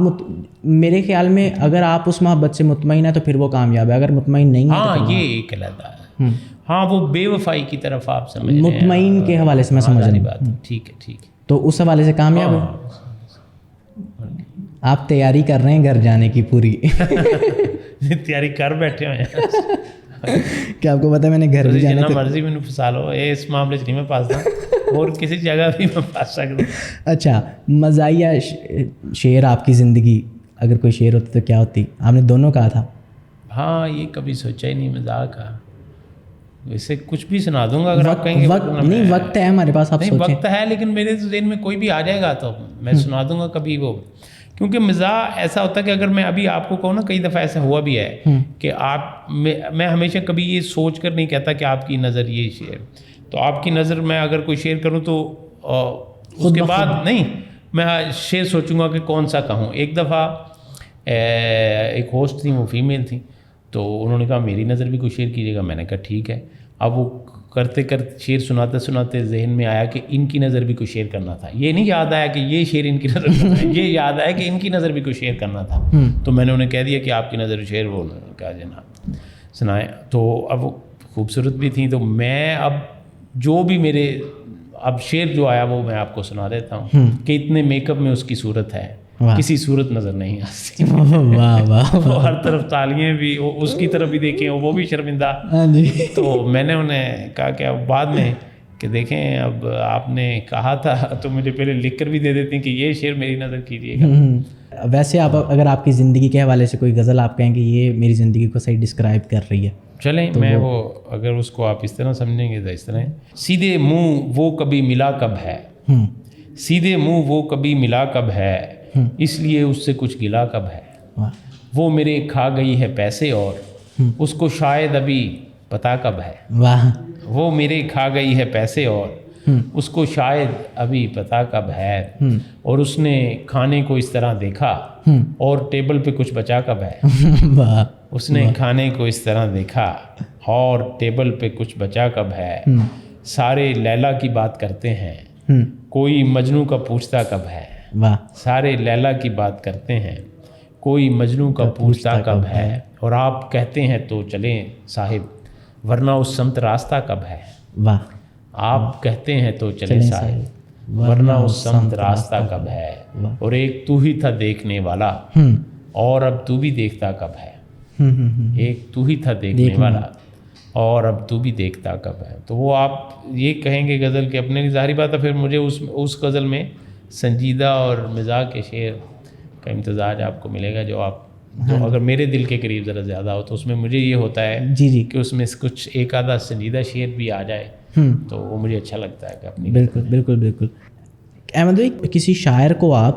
میرے خیال میں اگر آپ اس محبت سے مطمئن ہیں تو پھر وہ کامیاب ہے. اگر مطمئن نہیں ہے، ہاں یہ ایک علیحدہ ہے. ہاں، وہ بے وفائی کی طرف آپ سمجھ رہے ہیں. مطمئن کے حوالے سے میں سمجھ رہی بات. ٹھیک ہے، ٹھیک ہے. تو اس حوالے سے کامیاب ہے. آپ تیاری کر رہے ہیں گھر جانے کی پوری؟ تیاری کر بیٹھے ہوئے ہیں. کیا آپ کو پتا ہے میں نے گھر بھی جانا؟ جتنا مرضی میں پھنسا لو، اس معاملے سے نہیں میں پھنستا، اور کسی جگہ بھی میں پھنس سکتا. اچھا، مزاحیہ شعر آپ کی زندگی اگر کوئی شعر ہوتی تو کیا ہوتی؟ آپ نے دونوں کہا تھا. ہاں، یہ کبھی سوچا ہی نہیں مزاح کا. ویسے کچھ بھی سنا دوں گا اگر آپ کہیں گے. نہیں، وقت ہے ہمارے پاس، آپ سوچیں. وقت ہے، لیکن میرے ذہن میں کوئی بھی آ جائے گا تو میں سنا دوں گا کبھی. وہ کیونکہ مزاح ایسا ہوتا ہے کہ اگر میں ابھی آپ کو کہوں نا، کئی دفعہ ایسا ہوا بھی ہے کہ میں ہمیشہ کبھی یہ سوچ کر نہیں کہتا کہ آپ کی نظر یہ شعر، تو آپ کی نظر میں اگر کوئی شعر کروں تو اس کے بعد نہیں، میں شعر سوچوں گا کہ کون سا کہوں. ایک دفعہ ایک ہوسٹ تھیں، وہ فیمیل تھیں، تو انہوں نے کہا میری نظر بھی کوئی شعر کیجیے گا. میں نے کہا ٹھیک ہے. اب وہ کرتے شعر سناتے سناتے ذہن میں آیا کہ ان کی نظر بھی کوئی شعر کرنا تھا. یہ نہیں یاد آیا کہ یہ شعر ان کی نظر کرنا ہے، یہ یاد آیا کہ ان کی نظر بھی کوئی شعر کرنا تھا. تو میں نے انہیں کہہ دیا کہ آپ کی نظر شعر وہ کہا جناب سنائیں. تو اب وہ خوبصورت بھی تھیں، تو میں اب جو بھی میرے اب شعر جو آیا وہ میں آپ کو سنا دیتا ہوں کہ اتنے میک اپ میں اس کی صورت ہے، کسی صورت نظر نہیں آتی. وہ ہر طرف تالیاں بھی، اس کی طرف بھی دیکھیں، وہ بھی شرمندہ. تو میں نے انہیں کہا کہ اب بعد میں کہ دیکھیں اب آپ نے کہا تھا تو مجھے پہلے لکھ کر بھی دے دیتے ہیں کہ یہ شعر میری نظر کیجیے گا. ویسے آپ اگر آپ کی زندگی کے حوالے سے کوئی غزل آپ کہیں کہ یہ میری زندگی کو صحیح ڈسکرائب کر رہی ہے, چلیں میں وہ اگر اس کو آپ اس طرح سمجھیں گے تو اس طرح, سیدھے منہ وہ کبھی ملا کب ہے, سیدھے منہ وہ کبھی ملا کب ہے, اس لیے اس سے کچھ گلا کب ہے, وہ میرے کھا گئی ہے پیسے اور اس کو شاید ابھی پتا کب ہے, وہ میرے کھا گئی ہے پیسے اور اس کو شاید ابھی پتا کب ہے, اور اس نے کھانے کو اس طرح دیکھا اور ٹیبل پہ کچھ بچا کب ہے, اس نے کھانے کو اس طرح دیکھا اور ٹیبل پہ کچھ بچا کب ہے, سارے لیلا کی بات کرتے ہیں کوئی مجنوں کا پوچھتا کب ہے, سارے لیلا کی بات کرتے ہیں کوئی مجنوں کا پوچھتا کب ہے, اور آپ کہتے ہیں تو چلیں صاحب ورنہ اس سمت راستہ کب ہے, آپ کہتے ہیں تو چلیں صاحب ورنہ اس سمت راستہ کب ہے, اور ایک تو ہی تھا دیکھنے والا اور اب تو بھی دیکھتا کب ہے, ایک تو ہی تھا دیکھنے والا اور اب تو بھی دیکھتا کب ہے. تو وہ آپ یہ کہیں گے غزل کے اپنے لیے, ظاہری بات ہے پھر مجھے اس غزل میں سنجیدہ اور مزاح کے شعر کا امتزاج آپ کو ملے گا, جو اگر میرے دل کے قریب ذرا زیادہ ہو تو اس میں مجھے یہ ہوتا ہے کہ اس میں کچھ ایک آدھا سنجیدہ شعر بھی آ جائے تو وہ مجھے اچھا لگتا ہے کہ اپنی. بالکل. احمد بھائی, کسی شاعر کو آپ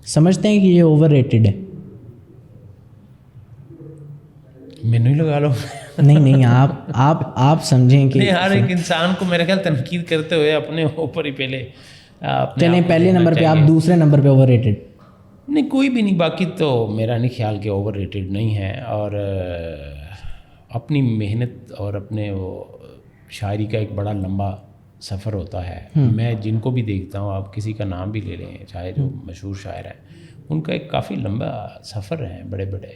سمجھتے ہیں کہ یہ اوور ریٹڈ ہے؟ مینوں ہی لگا لو. نہیں آپ سمجھیں کہ ہر ایک انسان کو میرا خیال تنقید کرتے ہوئے اپنے اوپر ہی پہلے چلیں پہلے نمبر پہ, آپ دوسرے نمبر پہ اوور ریٹڈ. نہیں کوئی بھی نہیں, باقی تو میرا نہیں خیال کہ اوور ریٹڈ نہیں ہے, اور اپنی محنت اور اپنے وہ شاعری کا ایک بڑا لمبا سفر ہوتا ہے. میں جن کو بھی دیکھتا ہوں, آپ کسی کا نام بھی لے لیں, چاہے جو مشہور شاعر ہیں, ان کا ایک کافی لمبا سفر ہے بڑے بڑے,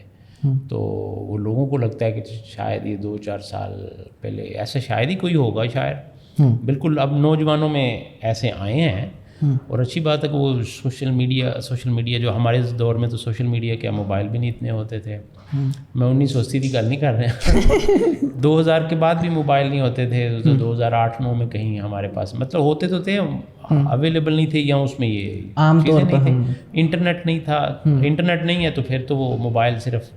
تو وہ لوگوں کو لگتا ہے کہ شاید یہ 2-4 سال پہلے ایسا شاید ہی کوئی ہوگا شاعر. بالکل اب نوجوانوں میں ایسے آئے ہیں, اور اچھی بات ہے کہ وہ سوشل میڈیا جو ہمارے دور میں تو سوشل میڈیا کیا موبائل بھی نہیں اتنے ہوتے تھے. میں 1980 کی گل نہیں کر رہا, 2000 کے بعد بھی موبائل نہیں ہوتے تھے, 2008-9 میں کہیں ہمارے پاس مطلب ہوتے تو تھے, اویلیبل نہیں تھے, یا اس میں یہ عام طور پر انٹرنیٹ نہیں تھا. انٹرنیٹ نہیں ہے تو پھر تو وہ موبائل صرف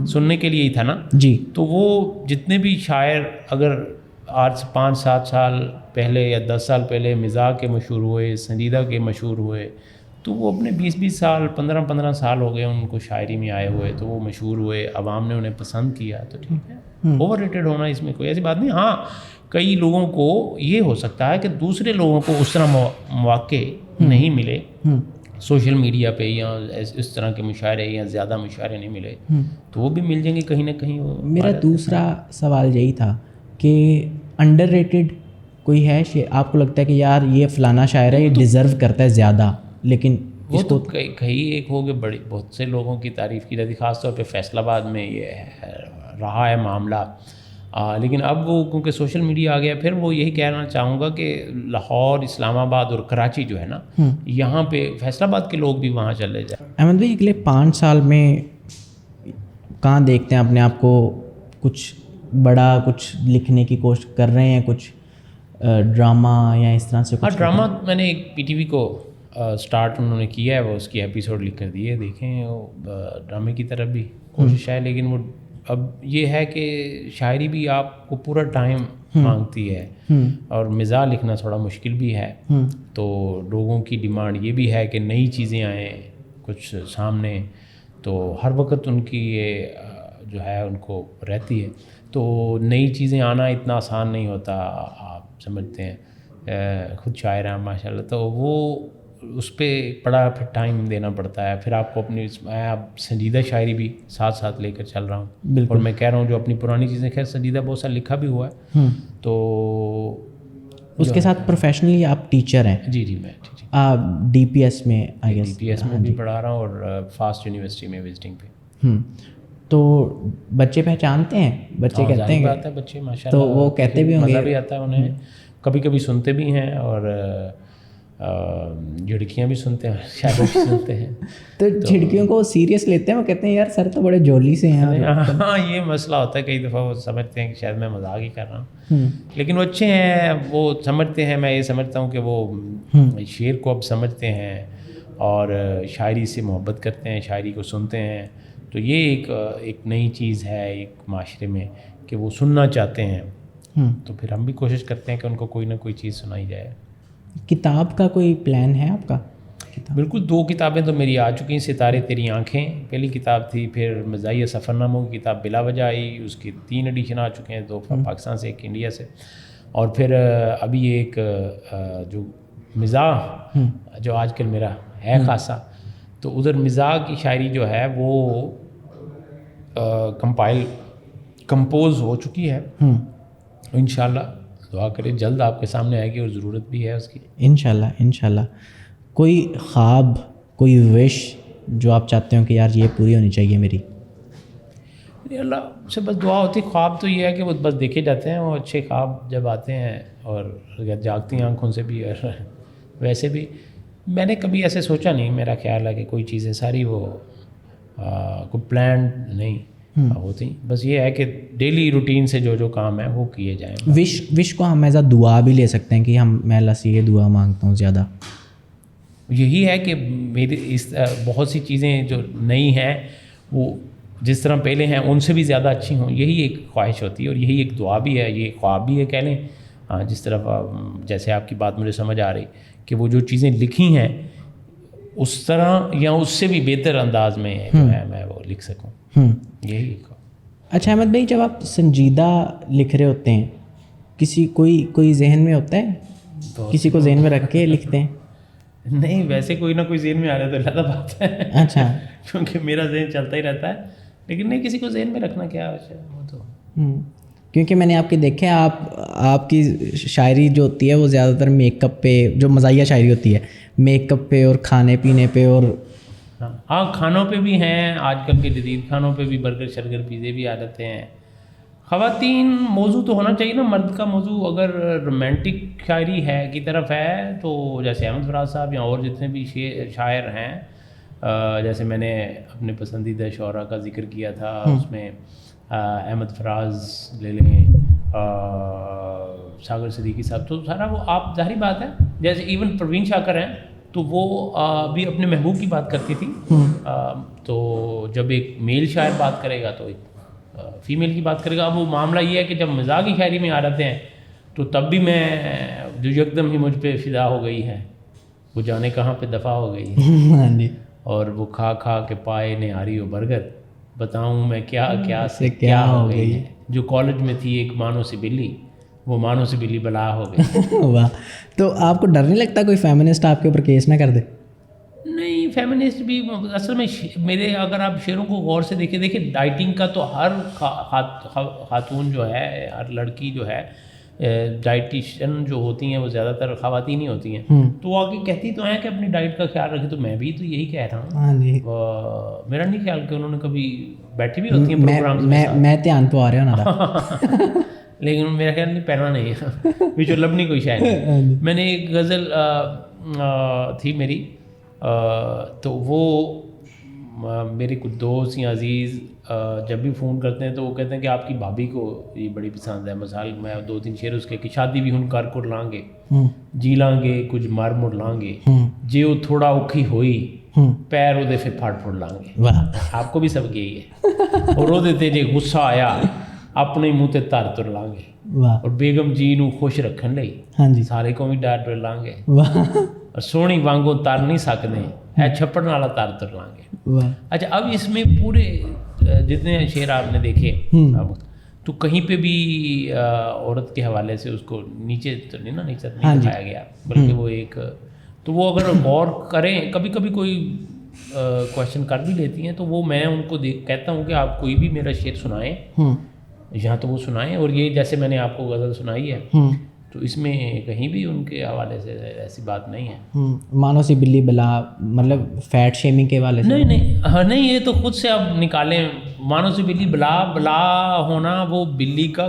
سننے کے لیے ہی تھا نا جی. تو وہ جتنے بھی شاعر اگر آج 5-7 سال پہلے یا 10 سال پہلے مزاح کے مشہور ہوئے, سنجیدہ کے مشہور ہوئے, تو وہ اپنے 20 سال 15 سال ہو گئے ان کو شاعری میں آئے ہوئے, تو وہ مشہور ہوئے, عوام نے انہیں پسند کیا, تو ٹھیک ہے. اوور ریٹڈ ہونا اس میں کوئی ایسی بات نہیں. ہاں کئی لوگوں کو یہ ہو سکتا ہے کہ دوسرے لوگوں کو اس طرح مواقع نہیں ملے سوشل میڈیا پہ, یا اس طرح کے مشاعرے یا زیادہ مشاعرے نہیں ملے, تو وہ بھی مل جائیں گے کہیں نہ کہیں. میرا دوسرا سوال یہی تھا کہ انڈر ریٹڈ کوئی ہے آپ کو لگتا ہے کہ یار یہ فلانا شاعر ہے, یہ ڈیزرو کرتا ہے زیادہ, لیکن وہ تو کئی ایک ہو گئے, بڑی بہت سے لوگوں کی تعریف کی جاتی, خاص طور پہ فیصل آباد میں یہ رہا ہے معاملہ. لیکن اب وہ کیونکہ سوشل میڈیا آ گیا, پھر وہ یہی کہنا چاہوں گا کہ لاہور, اسلام آباد اور کراچی جو ہے نا, یہاں پہ فیصل آباد کے لوگ بھی وہاں چلے جائیں. احمد بھائی اگلے 5 سال میں کہاں دیکھتے ہیں اپنے آپ کو؟ کچھ بڑا کچھ لکھنے کی کوشش کر رہے ہیں, کچھ ڈرامہ یا اس طرح سے کچھ؟ ڈرامہ میں نے ایک پی ٹی وی کو سٹارٹ انہوں نے کیا ہے, وہ اس کی ایپیسوڈ لکھ کر دیے, دیکھیں وہ ڈرامے کی طرف بھی کوشش ہے. لیکن وہ اب یہ ہے کہ شاعری بھی آپ کو پورا ٹائم مانگتی ہے, اور مزاح لکھنا تھوڑا مشکل بھی ہے. تو لوگوں کی ڈیمانڈ یہ بھی ہے کہ نئی چیزیں آئیں کچھ سامنے, تو ہر وقت ان کی یہ جو ہے ان کو رہتی ہے. تو نئی چیزیں آنا اتنا آسان نہیں ہوتا, آپ سمجھتے ہیں, خود شاعر ہیں ماشاء اللہ, تو وہ اس پہ بڑا پھر ٹائم دینا پڑتا ہے. پھر آپ کو اپنی میں اب سنجیدہ شاعری بھی ساتھ ساتھ لے کر چل رہا ہوں, اور میں کہہ رہا ہوں جو اپنی پرانی چیزیں, خیر سنجیدہ بہت سا لکھا بھی ہوا ہے. تو اس کے ساتھ پروفیشنلی آپ ٹیچر ہیں؟ جی میں آپ ڈی پی ایس میں ڈی پی ایس میں بھی پڑھا رہا ہوں, اور فاسٹ یونیورسٹی میں وزٹنگ پہ. تو بچے پہچانتے ہیں, بچے کہتے ہیں بات ہے, بچے ماشاء تو اللہ وہ کہتے بھی ہوں گے, مزہ بھی آتا ہے انہیں, کبھی کبھی سنتے بھی ہیں, اور جھڑکیاں بھی سنتے ہیں، شاعری بھی سنتے ہیں. تو جھڑکیوں کو سیریس لیتے ہیں، وہ کہتے ہیں یار سر تو بڑے جولی سے ہیں. ہاں یہ مسئلہ ہوتا ہے، کئی دفعہ وہ سمجھتے ہیں کہ شاید میں مذاق ہی کر رہا ہوں، لیکن وہ اچھے ہیں، وہ سمجھتے ہیں. میں یہ سمجھتا ہوں کہ وہ شعر کو اب سمجھتے ہیں اور شاعری سے محبت کرتے ہیں، شاعری کو سنتے ہیں. تو یہ ایک نئی چیز ہے ایک معاشرے میں کہ وہ سننا چاہتے ہیں. تو پھر ہم بھی کوشش کرتے ہیں کہ ان کو کوئی نہ کوئی چیز سنائی جائے. کتاب کا کوئی پلان ہے آپ کا؟ بالکل 2 کتابیں تو میری آ چکی ہیں. ستارے تیری آنکھیں پہلی کتاب تھی، پھر مزاحیہ سفرناموں کی کتاب بلا وجہ آئی، اس کی 3 ایڈیشن آ چکے ہیں، 2 پاکستان سے، 1 انڈیا سے. اور پھر ابھی ایک جو مزاح جو آج کل میرا ہے خاصا، تو ادھر مزاح کی شاعری جو ہے وہ کمپوز ہو چکی ہے. انشاءاللہ دعا کریں جلد آپ کے سامنے آئے گی، اور ضرورت بھی ہے اس کی. انشاءاللہ. کوئی خواب، کوئی وش جو آپ چاہتے ہو کہ یار یہ پوری ہونی چاہیے میری؟ اللہ سے بس دعا ہوتی. خواب تو یہ ہے کہ وہ بس دیکھے جاتے ہیں، وہ اچھے خواب جب آتے ہیں اور جاگتی آنکھوں سے بھی، اور ویسے بھی میں نے کبھی ایسے سوچا نہیں. میرا خیال ہے کہ کوئی چیزیں ساری وہ کوئی پلان نہیں ہوتی، بس یہ ہے کہ ڈیلی روٹین سے جو کام ہے وہ کیے جائیں. وش کو ہم ایز اے دعا بھی لے سکتے ہیں کہ میں اللہ سے یہ دعا مانگتا ہوں زیادہ. یہی ہے کہ میری بہت سی چیزیں جو نئی ہیں وہ جس طرح پہلے ہیں ان سے بھی زیادہ اچھی ہوں، یہی ایک خواہش ہوتی ہے، اور یہی ایک دعا بھی ہے، یہ خواب بھی ہے کہہ لیں. جس طرح جیسے آپ کی بات مجھے سمجھ آ رہی کہ وہ جو چیزیں لکھی ہیں اس طرح یا اس سے بھی بہتر انداز میں جو ہے میں وہ لکھ سکوں. یہی. اچھا احمد بھائی، جب آپ سنجیدہ لکھ رہے ہوتے ہیں، کوئی ذہن میں ہوتا ہے، کسی کو ذہن میں رکھ کے لکھتے ہیں؟ نہیں، ویسے کوئی نہ کوئی ذہن میں آ رہا تو زیادہ بات ہے. اچھا. کیونکہ میرا ذہن چلتا ہی رہتا ہے، لیکن نہیں کسی کو ذہن میں رکھنا کیا ہے وہ تو. کیونکہ میں نے آپ کے دیکھے، آپ کی شاعری جو ہوتی ہے وہ زیادہ تر میک اپ پہ، جو مزاحیہ شاعری ہوتی ہے میک اپ پہ اور کھانے پینے پہ. اور ہاں کھانوں پہ بھی ہیں، آج کل کے جدید کھانوں پہ بھی برگر شرگر پیزے بھی آ جاتے ہیں. خواتین موضوع تو ہونا چاہیے نا، مرد کا موضوع. اگر رومانٹک شاعری ہے کی طرف ہے تو جیسے احمد فراز صاحب یا اور جتنے بھی شاعر ہیں، جیسے میں نے اپنے پسندیدہ شعراء کا ذکر کیا تھا، اس میں احمد فراز لے لیں، ساگر صدیقی صاحب، تو سارا وہ آپ ظاہری بات ہے. جیسے ایون پروین شاکر ہیں تو وہ بھی اپنے محبوب کی بات کرتی تھی. تو جب ایک میل شاعر بات کرے گا تو ایک فیمیل کی بات کرے گا. اب وہ معاملہ یہ ہے کہ جب مزاح کی شاعری میں آ جاتے ہیں تو تب بھی میں جو یکدم ہی مجھ پہ فدا ہو گئی ہے، وہ جانے کہاں پہ دفع ہو گئی ہے، اور وہ کھا کھا کے پائے نہاری و برگر، بتاؤں میں کیا سے کیا ہو گئی ہے. جو کالج میں تھی ایک مانو سی بلی، وہ مانو سی بلی بلا ہو گئی. واہ. تو آپ کو ڈر نہیں لگتا کوئی فیمنسٹ آپ کے اوپر کیس نہ کر دے؟ نہیں، فیمنسٹ بھی اصل میں میرے، اگر آپ شعروں کو غور سے دیکھیں ڈائٹنگ کا تو ہر خاتون جو ہے، ہر لڑکی جو ہے، ڈائٹیشین جو ہوتی ہیں وہ زیادہ تر خواتین ہی ہوتی ہیں. تو وہ آگے کہتی تو ہیں کہ اپنی ڈائٹ کا خیال رکھے، تو میں بھی تو یہی کہہ رہا ہوں. ہاں جی. میرا نہیں خیال کہ انہوں نے کبھی بیٹھی بھی ہوتی ہیں پروگرامز میں دھیان پہ آ رہا ہوں نا، لیکن میرا خیال نہیں پہنا نہیں ہے بھی جو لبنی کوئی شاید نہیں. میں نے ایک غزل تھی میری، تو وہ میرے کچھ دوست یا عزیز جب بھی فون کرتے ہیں تو وہ کہتے ہیں کہ آپ کی بھابھی کو یہ بڑی پسند ہے. مثال میں 2-3 شعر اس کے کہ شادی بھی ہن کر لیں گے، جی لیں گے کچھ مر مر لیں گے، جے وہ تھوڑا اوکھی ہوئی پیر وہ پھر پھڑ لیں گے. آپ کو بھی سب یہی ہے. اور وہ دیتے جے غصہ آیا اپنے منہ تے تر لیں گے، اور بیگم جی نو خوش رکھن لئی سارے کو بھی ڈر لیں گے، اور سونی وانگو تر نہیں سکتے ہے چھپڑ والا تر لیں گے. اچھا، اب اس میں پورے جتنے شعر آپ نے دیکھے تو کہیں پہ بھی عورت کے حوالے سے اس کو نیچے تو نہیں نا، نیچے نہیں دکھایا گیا، بلکہ وہ ایک، تو وہ اگر غور کریں، کبھی کبھی کوئی کویشچن کر بھی لیتی ہیں تو وہ میں ان کو کہتا ہوں کہ آپ کوئی بھی میرا شعر سنائیں یہاں تو وہ سنائیں. اور یہ جیسے میں نے آپ کو غزل سنائی ہے تو اس میں کہیں بھی ان کے حوالے سے ایسی بات نہیں ہے. مانو سی بلی بلا، مطلب فیٹ شیمنگ کے حوالے سے نہیں، یہ تو خود سے آپ نکالیں. مانو سی بلی بلا ہونا وہ بلی کا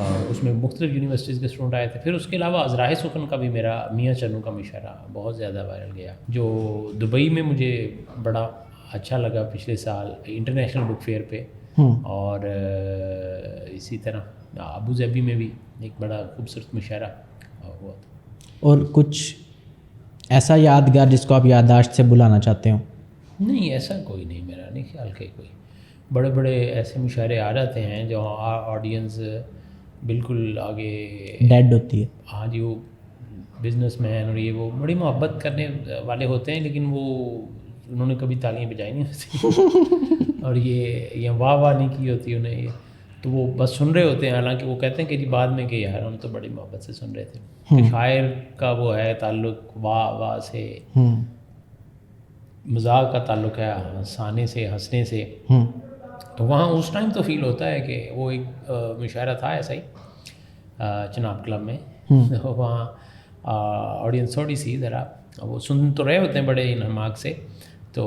اور اس میں مختلف یونیورسٹیز کے اسٹوڈنٹ آئے تھے. پھر اس کے علاوہ ازراہ سخن کا بھی میرا میاں چنو کا مشاعرہ بہت زیادہ وائرل گیا, جو دبئی میں مجھے بڑا اچھا لگا پچھلے سال انٹرنیشنل بک فیئر پہ, اور اسی طرح ابو ظبی میں بھی ایک بڑا خوبصورت مشاعرہ ہوا تھا. اور کچھ ایسا یادگار جس کو آپ یادداشت سے بلانا چاہتے ہو؟ نہیں, ایسا کوئی نہیں, میرا نہیں خیال کہ کوئی. بڑے بڑے ایسے مشاعرے آ جاتے ہیں جو آڈینس بالکل آگے ڈیڈ ہوتی ہے. ہاں جی, وہ بزنس مین اور یہ وہ بڑی محبت کرنے والے ہوتے ہیں, لیکن وہ انہوں نے کبھی تالیاں بجائی نہیں ہوتی اور یہ واہ واہ نہیں کی ہوتی انہیں, یہ تو وہ بس سن رہے ہوتے ہیں. حالانکہ وہ کہتے ہیں کہ جی بعد میں کہ یار ہم تو بڑی محبت سے سن رہے تھے. کہ شاعر کا وہ ہے تعلق واہ واہ سے, مزاح کا تعلق ہے ہنسانے سے, ہنسنے سے. تو وہاں اس ٹائم تو فیل ہوتا ہے کہ وہ ایک مشاعرہ تھا ایسا ہی چناب کلب میں. وہاں آڈینس تھوڑی سی ذرا وہ سن تو رہے ہوتے ہیں بڑے انہماک سے. تو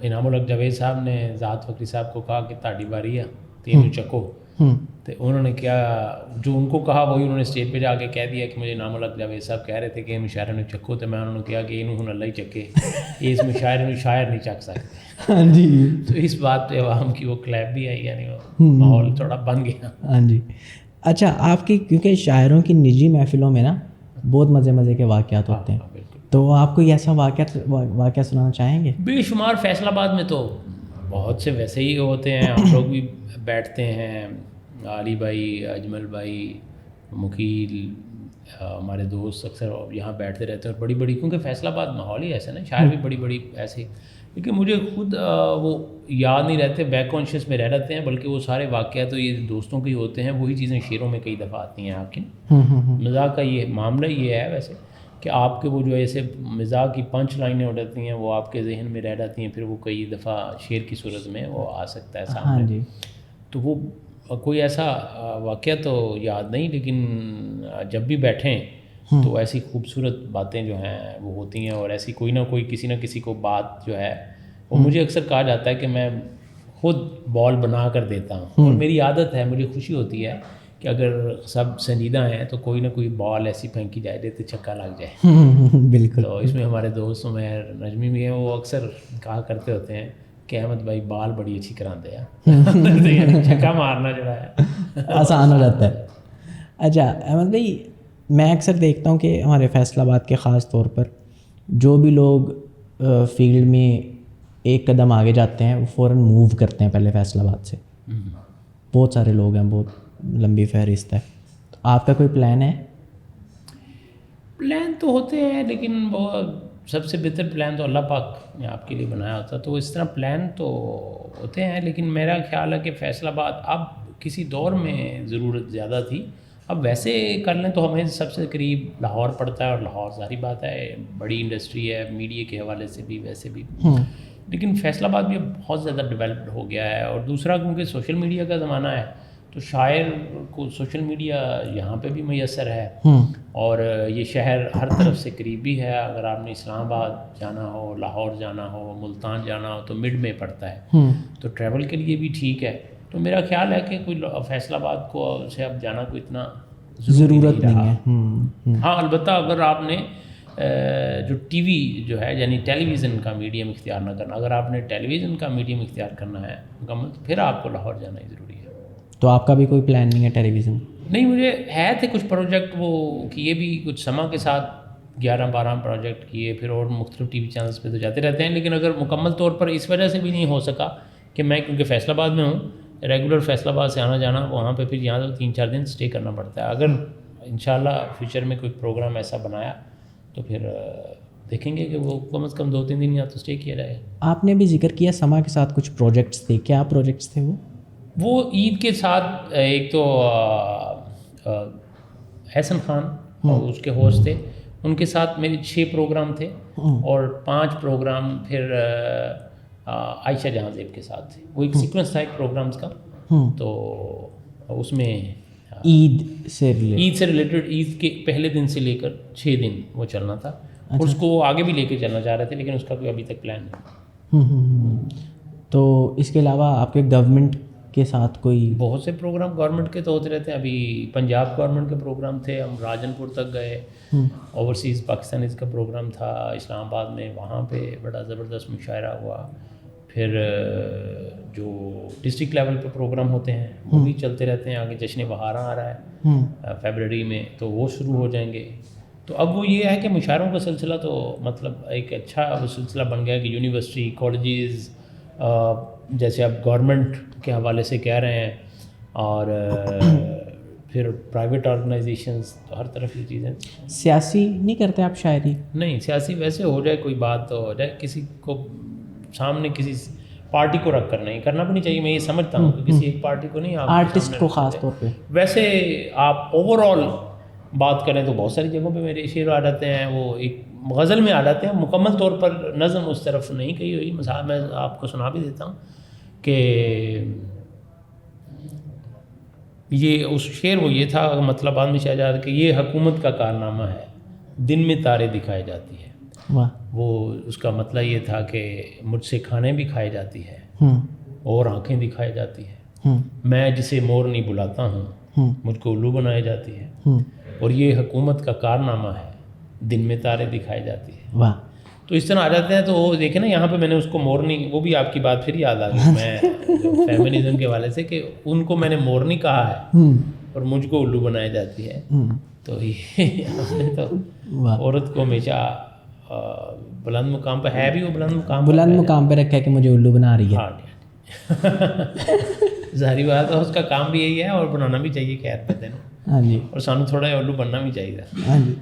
انعام الحق جاوید صاحب نے ذات فقری صاحب کو کہا کہ تاڑی باری ہے تینوں چکو, تو انہوں نے کیا جو ان کو کہا وہی انہوں نے اسٹیج پہ جا کے کہہ دیا کہ مجھے انعام الحق جاوید صاحب کہہ رہے تھے کہ مشاعرے نے چکو, تو میں انہوں نے کہا کہ انہوں اللہ ہی چکے, یہ اس مشاعرے میں شاعر نہیں چک سکتے. ہاں جی. تو اس بات پہ عوام کی وہ کلیپ بھی آئی, یعنی وہ ماحول تھوڑا بن گیا. ہاں جی. اچھا, آپ کی کیونکہ شاعروں کی نجی محفلوں میں نا بہت مزے کے واقعات ہوتے ہیں, تو آپ کوئی ایسا واقعہ سنانا چاہیں گے؟ بے شمار. فیصل آباد میں تو بہت سے ویسے ہی ہوتے ہیں, ہم لوگ بھی بیٹھتے ہیں, علی بھائی, اجمل بھائی, مکیل, ہمارے دوست اکثر یہاں بیٹھتے رہتے ہیں. اور بڑی بڑی, کیونکہ فیصل آباد ماحول ہی ایسا نا, شاعر بھی بڑی بڑی ایسے, لیکن مجھے خود وہ یاد نہیں رہتے, بیک کانشیس میں رہ رہتے ہیں, بلکہ وہ سارے واقعات تو یہ دوستوں کے ہی ہوتے ہیں. وہی چیزیں شعروں میں کئی دفعہ آتی ہیں آپ کی. مزاح کا یہ معاملہ یہ ہے ویسے کہ آپ کے وہ جو ایسے مزاح کی پنچ لائنیں ہو جاتی ہیں وہ آپ کے ذہن میں رہ جاتی ہیں, پھر وہ کئی دفعہ شعر کی صورت میں وہ آ سکتا ہے سامنے. تو وہ کوئی ایسا واقعہ تو یاد نہیں, لیکن جب بھی بیٹھیں تو ایسی خوبصورت باتیں جو ہیں وہ ہوتی ہیں, اور ایسی کوئی نہ کوئی کسی نہ کسی کو بات جو ہے وہ مجھے اکثر کہا جاتا ہے کہ میں خود بال بنا کر دیتا ہوں, اور میری عادت ہے, مجھے خوشی ہوتی ہے کہ اگر سب سنجیدہ ہیں تو کوئی نہ کوئی بال ایسی پھینکی جائے جیسے چھکا لگ جائے. بالکل. تو اس میں ہمارے دوست عمیر نجمی بھی ہیں, وہ اکثر کہا کرتے ہوتے ہیں کہ احمد بھائی بال بڑی اچھی کراتے ہیں, چھکا مارنا جو ہے آسان ہو جاتا ہے. اچھا احمد بھائی, میں اکثر دیکھتا ہوں کہ ہمارے فیصل آباد کے خاص طور پر جو بھی لوگ فیلڈ میں ایک قدم آگے جاتے ہیں وہ فوراً موو کرتے ہیں پہلے فیصل آباد سے. بہت سارے لوگ ہیں, بہت لمبی فہرست ہے. تو آپ کا کوئی پلان ہے؟ پلان تو ہوتے ہیں, لیکن وہ سب سے بہتر پلان تو اللہ پاک نے آپ کے لیے بنایا ہوتا ہے, تو اس طرح پلان تو ہوتے ہیں. لیکن میرا خیال ہے کہ فیصل آباد اب کسی دور میں ضرورت زیادہ تھی, اب ویسے کر لیں تو ہمیں سب سے قریب لاہور پڑتا ہے, اور لاہور ظاہری بات ہے بڑی انڈسٹری ہے میڈیا کے حوالے سے بھی ویسے بھی, لیکن فیصل آباد بھی بہت زیادہ ڈیولپڈ ہو گیا ہے. اور دوسرا کیونکہ سوشل میڈیا کا زمانہ ہے تو شاعر کو سوشل میڈیا یہاں پہ بھی میسر ہے, اور یہ شہر ہر طرف سے قریبی ہے. اگر آپ نے اسلام آباد جانا ہو, لاہور جانا ہو, ملتان جانا ہو تو مڈ میں پڑتا ہے, تو ٹریول کے لیے بھی ٹھیک ہے. تو میرا خیال ہے کہ کوئی فیصل آباد کو سے اب جانا کوئی اتنا ضرورت نہیں ہے. ہاں البتہ اگر آپ نے جو ٹی وی جو ہے یعنی ٹیلی ویژن کا میڈیم اختیار نہ کرنا, اگر آپ نے ٹیلی ویژن کا میڈیم اختیار کرنا ہے مکمل, تو پھر آپ کو لاہور جانا ہی ضروری ہے. تو آپ کا بھی کوئی پلان نہیں ہے ٹیلی ویژن؟ نہیں, مجھے ہے تھے کچھ پروجیکٹ وہ کیے بھی, کچھ سما کے ساتھ 11-12 پروجیکٹ کیے, پھر اور مختلف ٹی وی چینلز پہ تو جاتے رہتے ہیں. لیکن اگر مکمل طور پر اس وجہ سے بھی نہیں ہو سکا کہ میں کیونکہ فیصل آباد میں ہوں, ریگولر فیصل آباد سے آنا جانا, وہاں پہ پھر یہاں تو 3-4 دن اسٹے کرنا پڑتا ہے. اگر انشاءاللہ فیوچر میں کوئی پروگرام ایسا بنایا تو پھر دیکھیں گے کہ وہ کم از کم 2-3 دن یا تو اسٹے کیا جائے. آپ نے بھی ذکر کیا سما کے ساتھ کچھ پروجیکٹس تھے, کیا پروجیکٹس تھے وہ عید کے ساتھ ایک تو احسن خان اور اس کے ہوسٹ تھے, ان کے ساتھ میرے 6 پروگرام تھے, اور 5 پروگرام پھر عائشہ جہاں زیب کے ساتھ تھے. وہ ایک سیکوینس تھا ایک پروگرامز کا, تو اس میں عید سے ریلیٹڈ عید کے پہلے دن سے لے کر 6 دن وہ چلنا تھا, اور اس کو وہ آگے بھی لے کے چلنا چاہ رہے تھے, لیکن اس کا کوئی ابھی تک پلان نہیں. تو اس کے علاوہ آپ کے گورنمنٹ کے ساتھ کوئی؟ بہت سے پروگرام گورنمنٹ کے تو ہوتے رہتے ہیں. ابھی پنجاب گورنمنٹ کے پروگرام تھے, ہم راجن پور تک گئے. اوورسیز پاکستانیز کا پروگرام تھا اسلام آباد میں, وہاں پہ بڑا زبردست مشاعرہ ہوا. پھر جو ڈسٹرکٹ لیول پہ پروگرام ہوتے ہیں وہ بھی چلتے رہتے ہیں. آگے جشن بہاراں آ رہا ہے فیبرری میں, تو وہ شروع ہو جائیں گے. تو اب وہ یہ ہے کہ مشاعروں کا سلسلہ تو مطلب ایک اچھا سلسلہ بن گیا کہ یونیورسٹی, کالجز, جیسے اب گورنمنٹ کے حوالے سے کہہ رہے ہیں, اور پھر پرائیویٹ آرگنائزیشنز, تو ہر طرف یہ چیزیں. سیاسی نہیں کرتے آپ شاعری؟ نہیں, سیاسی ویسے ہو جائے کوئی بات تو ہو جائے, کسی کو سامنے کسی پارٹی کو رکھ کر نہیں کرنا بھی نہیں چاہیے. میں یہ سمجھتا ہوں کہ کسی ایک پارٹی کو نہیں, آپ آرٹسٹ کو خاص طور پہ. ویسے آپ اوور آل بات کریں تو بہت ساری جگہوں پہ میرے شعر آ جاتے ہیں, وہ ایک غزل میں آ جاتے ہیں. مکمل طور پر نظم اس طرف نہیں کہی ہوئی. مثال میں آپ کو سنا بھی دیتا ہوں کہ یہ اس شعر وہ یہ تھا, مطلب بعد میں شہزاد کہ یہ حکومت کا کارنامہ ہے, دن میں تارے دکھائی جاتی ہے. وہ اس کا مطلب یہ تھا کہ مجھ سے کھانے بھی کھائی جاتی ہے اور آنکھیں دکھائی جاتی ہے. میں جسے مور نہیں بلاتا ہوں مجھ کو الو بنائی جاتی ہے, اور یہ حکومت کا کارنامہ ہے, دن میں تارے دکھائی جاتی ہے. تو اس طرح آ جاتے ہیں. تو وہ دیکھیں نا یہاں پہ میں نے اس کو مورنی, وہ بھی آپ کی بات پھر یاد آ گئی میں فیمنزم کے حوالے سے, کہ ان کو میں نے مورنی کہا ہے اور مجھ کو الو بنائی جاتی ہے. تو یہ ہم نے تو عورت کو ہمیشہ بلند مقام پہ, ہے بھی وہ بلند مقام پہ رکھا ہے کہ مجھے الو بنا رہی ہے. ظاہری بات ہے, اس کا کام بھی یہی ہے, اور بنانا بھی چاہیے خیر پہ دن. ہاں جی, اور سانو تھوڑا الو بننا بھی چاہیے. ہاں جی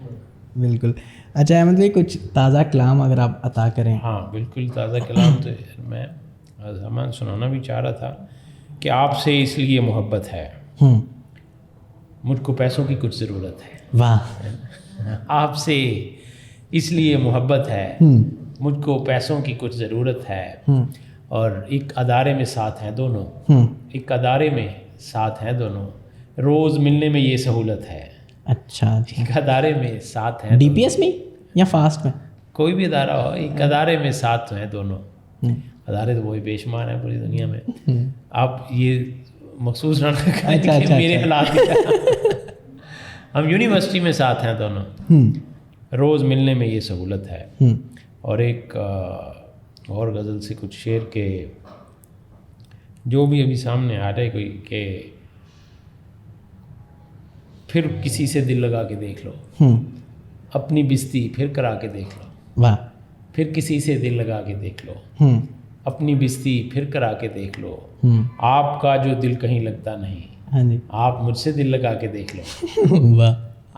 بالکل. اچھا احمد بھائی, کچھ تازہ کلام اگر آپ عطا کریں. ہاں بالکل, تازہ کلام تو میں زمان سنانا بھی چاہ رہا تھا کہ آپ سے اس لیے محبت ہے, مجھ کو پیسوں کی کچھ ضرورت ہے. واہ. آپ سے اس لیے محبت ہے, مجھ کو پیسوں کی کچھ ضرورت ہے, اور ایک ادارے میں ساتھ ہیں دونوں, ایک ادارے میں ساتھ ہیں دونوں, روز ملنے میں یہ سہولت ہے. اچھا, ایک ادارے میں ساتھ ہیں, ڈی پی ایس میں یا فاسٹ میں, کوئی بھی ادارہ ہو, ایک ادارے میں ساتھ ہیں دونوں. ادارے تو وہی بے شمار ہیں پوری دنیا میں. آپ یہ مخصوص نہ کریں کہ میرے حالات ہم یونیورسٹی میں ساتھ ہیں دونوں, روز ملنے میں یہ سہولت ہے. اور ایک اور غزل سے کچھ شعر کے جو بھی ابھی سامنے آ رہے کوئی, کہ پھر کسی سے دل لگا کے دیکھ لو, اپنی بستی پھر کرا کے دیکھ لو. واہ. پھر کسی سے دل لگا کے دیکھ لو, اپنی بستی پھر کرا کے دیکھ لو. آپ کا جو دل کہیں لگتا نہیں, آپ مجھ سے دل لگا کے دیکھ لو. واہ.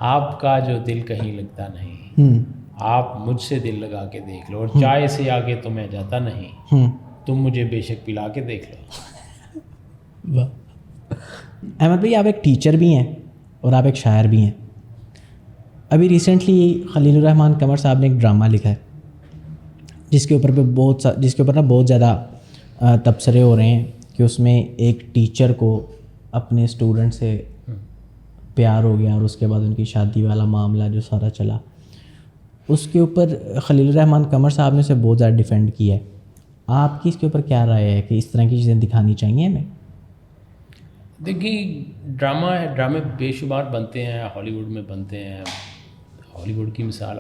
آپ کا جو دل کہیں لگتا نہیں, آپ مجھ سے دل لگا کے دیکھ لو. اور چائے سے آگے تو میں جاتا نہیں, تم مجھے بے شک پلا کے دیکھ لو. واہ. احمد بھائی, آپ ایک ٹیچر بھی ہیں اور آپ ایک شاعر بھی ہیں. ابھی ریسنٹلی خلیل الرحمان قمر صاحب نے ایک ڈرامہ لکھا ہے جس کے اوپر نا بہت زیادہ تبصرے ہو رہے ہیں کہ اس میں ایک ٹیچر کو اپنے اسٹوڈنٹ سے پیار ہو گیا, اور اس کے بعد ان کی شادی والا معاملہ جو سارا چلا, اس کے اوپر خلیل الرحمان قمر صاحب نے اسے بہت زیادہ ڈیفینڈ کیا ہے. آپ کی اس کے اوپر کیا رائے ہے کہ اس طرح کی چیزیں دکھانی چاہیے ہمیں؟ دیکھیے, ڈرامہ ہے, ڈرامے بے شمار بنتے ہیں, ہالی ووڈ میں بنتے ہیں. ہالی ووڈ کی مثال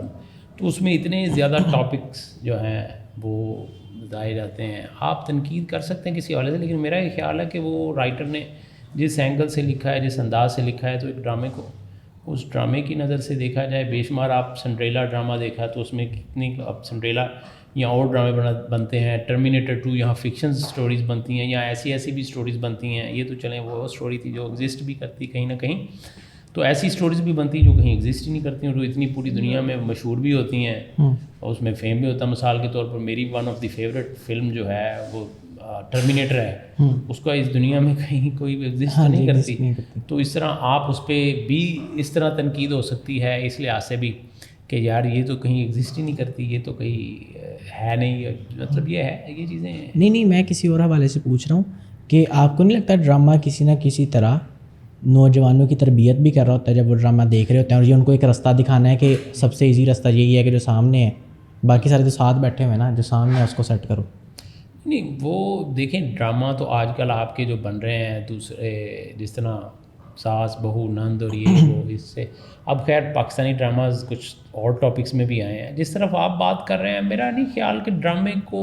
تو اس میں اتنے زیادہ ٹاپکس جو ہیں وہ بتائے جاتے ہیں. آپ تنقید کر سکتے ہیں کسی حوالے سے, لیکن میرا یہ خیال ہے کہ وہ رائٹر نے جس اینگل سے لکھا ہے, جس انداز سے لکھا ہے, تو ایک ڈرامے کو اس ڈرامے کی نظر سے دیکھا جائے. بے شمار آپ سنڈریلا ڈرامہ دیکھا تو اس میں کتنی اب سنڈریلا یا اور ڈرامے بنتے ہیں. ٹرمینیٹر 2 یہاں فکشن سٹوریز بنتی ہیں, یا ایسی بھی سٹوریز بنتی ہیں. یہ تو چلیں وہ سٹوری تھی جو ایگزسٹ بھی کرتی کہیں نہ کہیں, تو ایسی سٹوریز بھی بنتی جو کہیں ایگزسٹ ہی نہیں کرتی ہیں, جو اتنی پوری دنیا میں مشہور بھی ہوتی ہیں, اور اس میں فیم بھی ہوتا ہے. مثال کے طور پر میری one of the favourite film جو ہے وہ ٹرمینیٹر ہے, اس کا اس دنیا میں کہیں کوئی بھی ایگزسٹ نہیں کرتی. تو اس طرح آپ اس پہ بھی اس طرح تنقید ہو سکتی ہے اس لحاظ سے بھی کہ یار یہ تو کہیں ایگزسٹ ہی نہیں کرتی, یہ تو کہیں ہے نہیں. مطلب یہ ہے, یہ چیزیں نہیں, میں کسی اور حوالے سے پوچھ رہا ہوں کہ آپ کو نہیں لگتا ڈرامہ کسی نہ کسی طرح نوجوانوں کی تربیت بھی کر رہا ہوتا ہے جب وہ ڈرامہ دیکھ رہے ہوتے ہیں, اور یہ ان کو ایک رستہ دکھانا ہے کہ سب سے ایزی رستہ یہی ہے کہ جو سامنے ہے, باقی سارے تو ساتھ بیٹھے ہوئے ہیں نا, جو سامنے ہے اس کو سیٹ کرو. نہیں وہ دیکھیں ڈرامہ تو آج کل آپ کے جو بن رہے ہیں دوسرے جس طرح ساس بہو نند اور یہ وہ اس سے اب خیر پاکستانی ڈراماز کچھ اور ٹاپکس میں بھی آئے ہیں جس طرف آپ بات کر رہے ہیں. میرا نہیں خیال کہ ڈرامے کو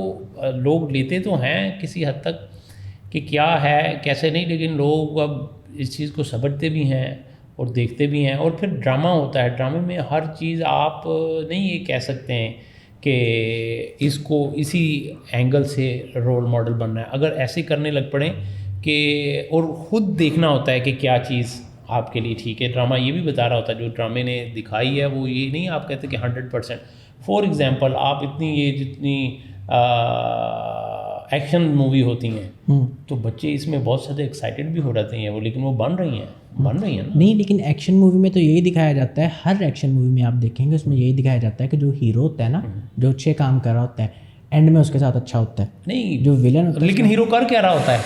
لوگ لیتے تو ہیں کسی حد تک کہ کیا ہے کیسے نہیں, لیکن لوگ اب اس چیز کو سمجھتے بھی ہیں اور دیکھتے بھی ہیں. اور پھر ڈرامہ ہوتا ہے, ڈرامے میں ہر چیز آپ نہیں یہ کہہ سکتے ہیں کہ اس کو اسی اینگل سے رول ماڈل بننا ہے. اگر ایسے کرنے لگ پڑیں کہ اور خود دیکھنا ہوتا ہے کہ کیا چیز آپ کے لیے ٹھیک ہے. ڈرامہ یہ بھی بتا رہا ہوتا ہے جو ڈرامے نے دکھائی ہے وہ یہ نہیں آپ کہتے کہ 100%. فار ایگزامپل آپ اتنی یہ جتنی ایکشن مووی ہوتی ہیں تو بچے اس میں بہت زیادہ ایکسائٹیڈ بھی ہو جاتے ہیں وہ, لیکن وہ بن رہی ہیں نا نہیں, لیکن ایکشن مووی میں تو یہی دکھایا جاتا ہے, ہر ایکشن مووی میں آپ دیکھیں گے اس میں یہی دکھایا جاتا ہے کہ جو ہیرو ہوتا ہے نا, جو اچھے کام کر رہا ہوتا ہے اینڈ میں اس کے ساتھ اچھا ہوتا ہے. نہیں جو ویلن ہوتا ہے, لیکن ہیرو کر کیا رہا ہوتا ہے,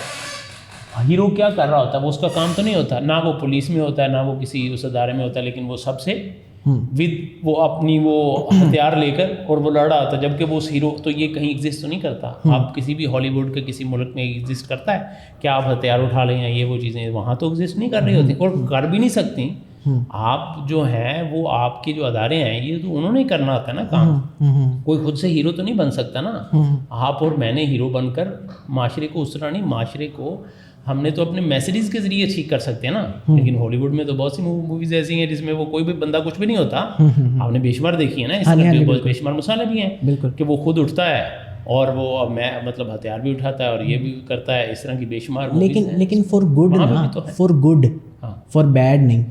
ہیرو کیا کر رہا ہوتا ہے, وہ اس کا کام تو نہیں ہوتا, نہ وہ پولیس میں ہوتا ہے نہ وہ کسی اس ادارے میں ہوتا ہے, لیکن وہ سب سے ود وہ اپنی وہ ہتھیار لے کر اور وہ لڑ رہا ہوتا ہے. جبکہ وہ ہیرو تو یہ کہیں ایگزسٹ تو نہیں کرتا. آپ کسی بھی ہالی ووڈ کے کسی ملک میں ایگزسٹ کرتا ہے کیا آپ ہتھیار اٹھا لیں یا یہ وہ چیزیں وہاں تو ایگزسٹ نہیں کر رہی ہوتی اور کر بھی نہیں سکتی. آپ جو ہیں وہ آپ کے جو ادارے ہیں یہ تو انہوں نے کرنا ہوتا ہے نا کام, کوئی خود سے ہیرو تو نہیں بن سکتا نا. آپ اور میں نے ہیرو بن کر معاشرے کو اس طرح نہیں, معاشرے کو ہم نے تو اپنے میسیجز کے ذریعے ٹھیک کر سکتے ہیں نا. لیکن ہالی ووڈ میں تو بہت سی موویز ایسی ہیں جس میں وہ کوئی بھی بندہ کچھ بھی نہیں ہوتا. آپ نے بے شمار دیکھی ہے نا, اس طرح بہت بے شمار مثالیں بھی ہیں کہ وہ خود اٹھتا ہے اور وہ میں مطلب ہتھیار بھی اٹھاتا ہے اور یہ بھی کرتا ہے, اس طرح کی بے شمار. لیکن فار گڈ نا, فار گڈ, فار بیڈ نہیں.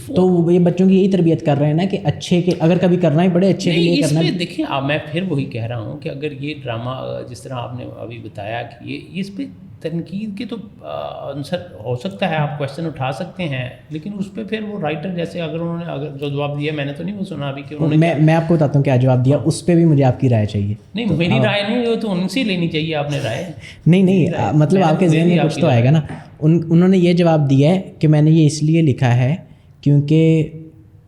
تو یہ بچوں کی یہی تربیت کر رہے ہیں نا کہ اچھے کے اگر کبھی کرنا ہی پڑے اچھے کے لیے کرنا ہے. دیکھیں میں پھر وہی کہہ رہا ہوں کہ اگر یہ ڈرامہ جس طرح آپ نے ابھی بتایا کہ یہ اس پہ تنقید کے تو آنسر ہو سکتا ہے, آپ کویشچن اٹھا سکتے ہیں, لیکن اس پہ پھر وہ رائٹر جیسے اگر انہوں نے اگر جو جواب دیا میں نے تو نہیں وہ سنا ابھی کہ انہوں نے میں آپ کو بتاتا ہوں کیا جواب دیا, اس پہ بھی مجھے آپ کی رائے چاہیے. نہیں میری رائے نہیں, وہ تو ان سے لینی چاہیے آپ نے رائے. نہیں مطلب آپ کے ذہن میں کچھ تو آئے گا نا. انہوں نے یہ جواب دیا ہے کہ میں نے یہ اس لیے لکھا ہے کیونکہ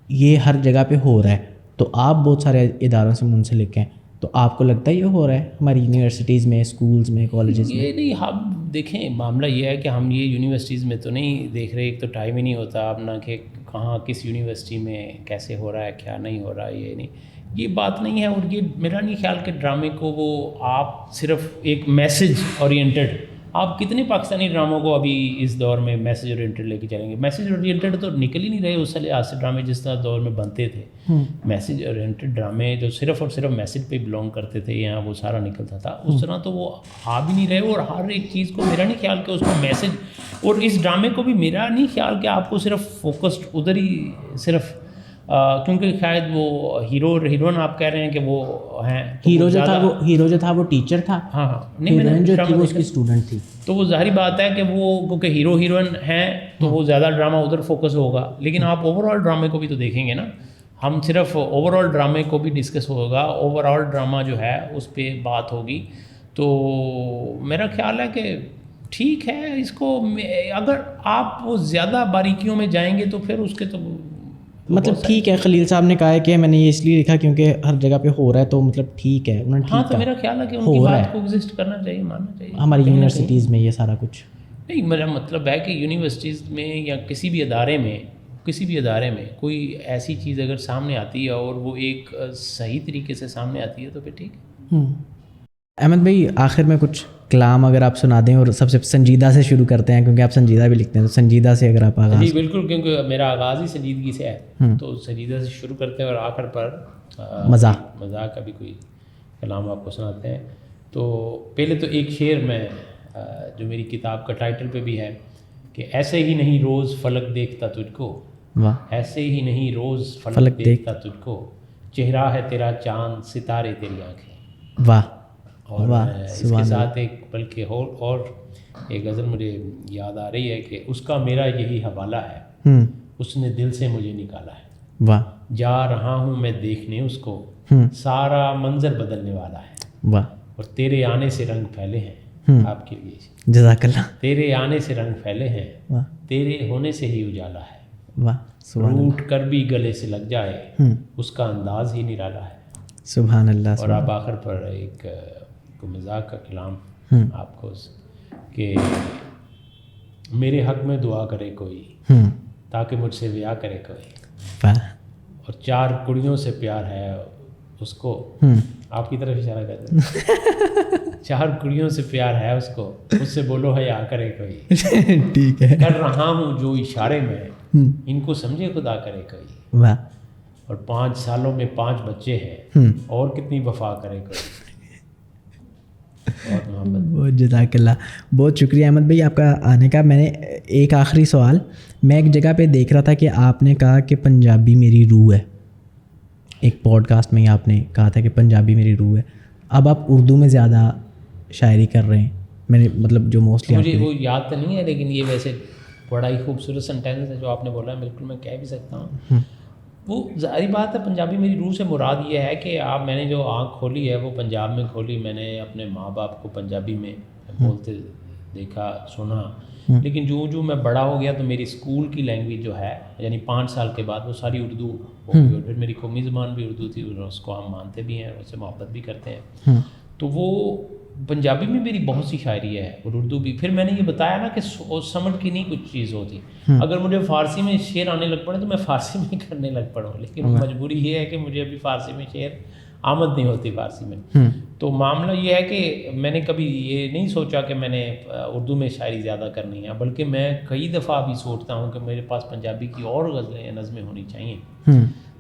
یہ ہر جگہ پہ ہو رہا ہے, تو آپ بہت سارے اداروں سے منسلک ہیں, تو آپ کو لگتا ہے یہ ہو رہا ہے ہماری یونیورسٹیز میں, اسکولز میں, کالجز میں؟ یہ نہیں, ہم دیکھیں معاملہ یہ ہے کہ ہم یہ یونیورسٹیز میں تو نہیں دیکھ رہے, ایک تو ٹائم ہی نہیں ہوتا اپنا کہ کہاں کس یونیورسٹی میں کیسے ہو رہا ہے کیا نہیں ہو رہا ہے, یہ نہیں, یہ بات نہیں ہے. اور یہ میرا نہیں خیال کہ ڈرامے کو وہ آپ صرف ایک میسج اورینٹڈ, آپ کتنے پاکستانی ڈراموں کو ابھی اس دور میں میسج اورینٹڈ لے کے چلیں گے؟ میسج اورینٹڈ تو نکل ہی نہیں رہے اس لحاظ سے ڈرامے جس طرح دور میں بنتے تھے. میسج اورینٹڈ ڈرامے جو صرف اور صرف میسج پہ بلانگ کرتے تھے یا وہ سارا نکلتا تھا, اس طرح تو وہ آ بھی نہیں رہے. اور ہر ایک چیز کو میرا نہیں خیال کہ اس کو میسج, اور اس ڈرامے کو بھی میرا نہیں خیال کہ آپ کو صرف فوکسڈ ادھر ہی صرف کیونکہ شاید وہ ہیرو اور ہیروئن آپ کہہ رہے ہیں کہ وہ ہیں, ہیرو جو تھا وہ ٹیچر تھا, ہاں ہیروئن جو تھی وہ اس کی اسٹوڈنٹ تھی. تو وہ ظاہری بات ہے کہ وہ کیونکہ ہیرو ہیروئن ہیں تو وہ زیادہ ڈرامہ ادھر فوکس ہوگا. لیکن آپ اوور آل ڈرامے کو بھی تو دیکھیں گے نا, ہم صرف اوور آل ڈرامے کو بھی ڈسکس ہوگا, اوور آل ڈرامہ جو ہے اس پہ بات ہوگی. تو میرا خیال ہے کہ ٹھیک ہے, اس کو اگر آپ وہ زیادہ باریکیوں میں جائیں گے تو پھر اس کے تو مطلب ٹھیک ہے. خلیل صاحب نے کہا ہے کہ میں نے یہ اس لیے لکھا کیونکہ ہر جگہ پہ ہو رہا ہے, تو مطلب ٹھیک ہے. ہاں تو میرا خیال ہے کہ ان کی بات کو ایگزسٹ کرنا چاہیے, ماننا چاہیے. ہماری یونیورسٹیز میں یہ سارا کچھ نہیں, میرا مطلب ہے کہ یونیورسٹیز میں یا کسی بھی ادارے میں کوئی ایسی چیز اگر سامنے آتی ہے اور وہ ایک صحیح طریقے سے سامنے آتی ہے تو پھر ٹھیک ہے. احمد بھائی آخر میں کچھ کلام اگر آپ سنا دیں, اور سب سے سنجیدہ سے شروع کرتے ہیں کیونکہ آپ سنجیدہ بھی لکھتے ہیں, تو سنجیدہ سے اگر آپ آغاز. جی بالکل, کیونکہ میرا آغاز ہی سنجیدگی سے ہے تو سنجیدہ سے شروع کرتے ہیں اور آخر پر مزاح کا بھی کوئی کلام آپ کو سناتے ہیں. تو پہلے تو ایک شعر میں جو میری کتاب کا ٹائٹل پہ بھی ہے کہ ایسے ہی نہیں روز فلک دیکھتا تجھ کو, ایسے ہی نہیں روز فلک دیکھتا تجھ کو, چہرہ ہے تیرا چاند ستارے تیری آنکھیں. واہ. اور اس کے ساتھ ایک بلکہ اور ایک غزل مجھے یاد آ رہی ہے کہ اس کا میرا یہی حوالہ ہے, اس نے دل سے مجھے نکالا ہے. واہ. جا رہا ہوں میں دیکھنے اس کو, سارا منظر بدلنے والا ہے. واہ. اور تیرے آنے سے رنگ پھیلے ہیں آپ کے لیے. جزاک اللہ. تیرے آنے سے رنگ پھیلے ہیں, تیرے ہونے سے ہی اجالا ہے. واہ. روٹ کر بھی گلے سے لگ جائے, اس کا انداز ہی نرالا ہے. سبحان اللہ. اور آپ آخر پر ایک مزاق کا کلام آپ کو کہ میرے حق میں دعا کرے کوئی تاکہ مجھ سے بیاہ کرے کوئی, اور 4 کڑیوں سے پیار ہے اس کو, آپ کی طرف اشارہ کرتے ہیں, 4 کڑیوں سے پیار ہے اس کو, اس سے بولو حیا کرے کوئی, ٹھیک ہے, کر رہا ہوں جو اشارے میں ان کو سمجھے خدا کرے کوئی, اور 5 سالوں میں 5 بچے ہیں, اور کتنی وفا کرے کوئی. بہت محبت. بہت جزاک اللہ, بہت شکریہ احمد بھائی آپ کا آنے کا. میں نے ایک آخری سوال, میں ایک جگہ پہ دیکھ رہا تھا کہ آپ نے کہا کہ پنجابی میری روح ہے, ایک پوڈ کاسٹ میں ہی آپ نے کہا تھا کہ پنجابی میری روح ہے. اب آپ اردو میں زیادہ شاعری کر رہے ہیں, میں نے مطلب جو موسٹلی مجھے وہ یاد تو نہیں ہے, لیکن یہ ویسے بڑا ہی خوبصورت سینٹینس ہے جو آپ نے بولا ہے, بالکل میں کہہ بھی سکتا ہوں. وہ ظاہری بات ہے, پنجابی میری روح سے مراد یہ ہے کہ میں نے جو آنکھ کھولی ہے وہ پنجاب میں کھولی. میں نے اپنے ماں باپ کو پنجابی میں بولتے دیکھا سنا, لیکن جو میں بڑا ہو گیا تو میری اسکول کی لینگویج جو ہے یعنی 5 سال کے بعد وہ ساری اردو ہو گئی, اور پھر میری قومی زبان بھی اردو تھی, اور اس کو ہم مانتے بھی ہیں, اس سے محبت بھی کرتے ہیں. تو وہ پنجابی میں میری بہت سی شاعری ہے, اور اردو بھی. پھر میں نے یہ بتایا نا کہ سمجھ کی نہیں کچھ چیز ہوتی. اگر مجھے فارسی میں شعر آنے لگ پڑے تو میں فارسی میں کرنے لگ پڑوں, لیکن مجبوری یہ ہے کہ مجھے ابھی فارسی میں شعر آمد نہیں ہوتی فارسی میں. تو معاملہ یہ ہے کہ میں نے کبھی یہ نہیں سوچا کہ میں نے اردو میں شاعری زیادہ کرنی ہے, بلکہ میں کئی دفعہ بھی سوچتا ہوں کہ میرے پاس پنجابی کی اور غزلیں نظمیں ہونی چاہیے.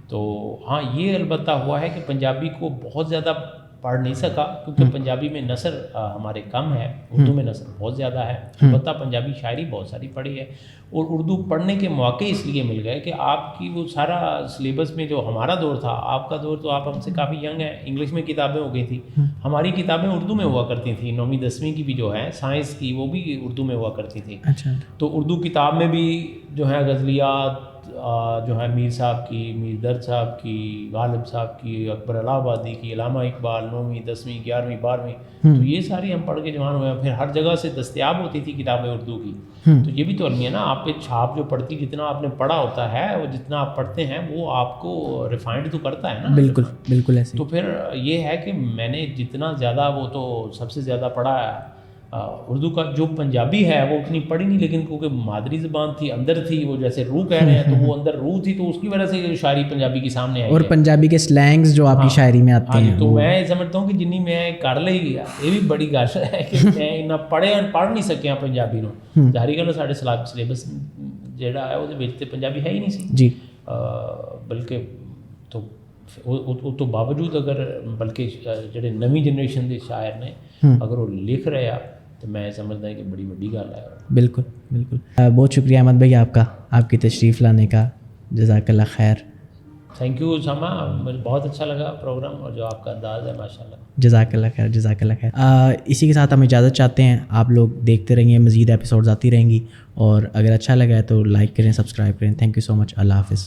تو ہاں یہ البتہ ہوا ہے کہ پنجابی کو بہت زیادہ پڑھ نہیں سکا, کیونکہ پنجابی میں نثر ہمارے کم ہے, اردو میں نثر بہت زیادہ ہے. البتہ پنجابی شاعری بہت ساری پڑھی ہے, اور اردو پڑھنے کے موقع اس لیے مل گئے کہ آپ کی وہ سارا سلیبس میں جو ہمارا دور تھا, آپ کا دور تو آپ ہم سے کافی ینگ ہیں, انگلش میں کتابیں ہو گئی تھیں, ہماری کتابیں اردو میں ہوا کرتی تھیں. 9ویں 10ویں کی بھی جو ہے سائنس کی وہ بھی اردو میں ہوا کرتی تھی. تو اردو کتاب میں بھی جو ہے غزلیات جو ہے میر صاحب کی, میر درد صاحب کی, غالب صاحب کی, اکبر الہ آبادی کی, علامہ اقبال, 9ویں 10ویں 11ویں 12ویں, تو یہ ساری ہم پڑھ کے جوان ہوئے ہیں. پھر ہر جگہ سے دستیاب ہوتی تھی کتابیں اردو کی. تو یہ بھی تو علم ہے نا, آپ پہ چھاپ جو پڑتی, جتنا آپ نے پڑھا ہوتا ہے وہ جتنا آپ پڑھتے ہیں وہ آپ کو ریفائنڈ تو کرتا ہے نا. بالکل بالکل ایسے. تو پھر یہ ہے کہ میں نے جتنا زیادہ, وہ تو سب سے زیادہ پڑھا ہے اردو کا. جو پنجابی ہے وہ اتنی پڑھی نہیں, لیکن کیونکہ مادری زبان تھی, اندر تھی, وہ جیسے روح کہہ رہے ہیں تو وہ اندر روح تھی, تو اس کی وجہ سے یہ شاعری پنجابی کی سامنے آئی. اور پنجابی کے سلینگز جو آپ کی شاعری میں آتے ہیں, تو میں سمجھتا ہوں کہ جنی میں کر لے گیا, یہ بھی بڑی گل ہے کہ میں اتنا پڑھے اور پڑھ نہیں سکیا پنجابی نو. ظاہری گل سارے سلیبس جہاں ہے وہ پنجابی ہے ہی نہیں سی جی, بلکہ تو باوجود اگر بلکہ جڑے نویں جنریشن کے شاعر نے اگر وہ لکھ رہے ہیں تو میں سمجھتا ہوں کہ بڑی بڑی گل ہے. بالکل بالکل. بہت شکریہ احمد بھائی آپ کا, آپ کی تشریف لانے کا, جزاک اللہ خیر. تھینک یو اسامہ, مجھے بہت اچھا لگا پروگرام, اور جو آپ کا انداز ہے ماشاء اللہ. جزاک اللہ خیر, جزاک اللہ خیر. اسی کے ساتھ ہم اجازت چاہتے ہیں, آپ لوگ دیکھتے رہیں گے, مزید ایپیسوڈز آتی رہیں گی, اور اگر اچھا لگا ہے تو لائک کریں, سبسکرائب کریں. تھینک یو سو مچ. اللہ حافظ.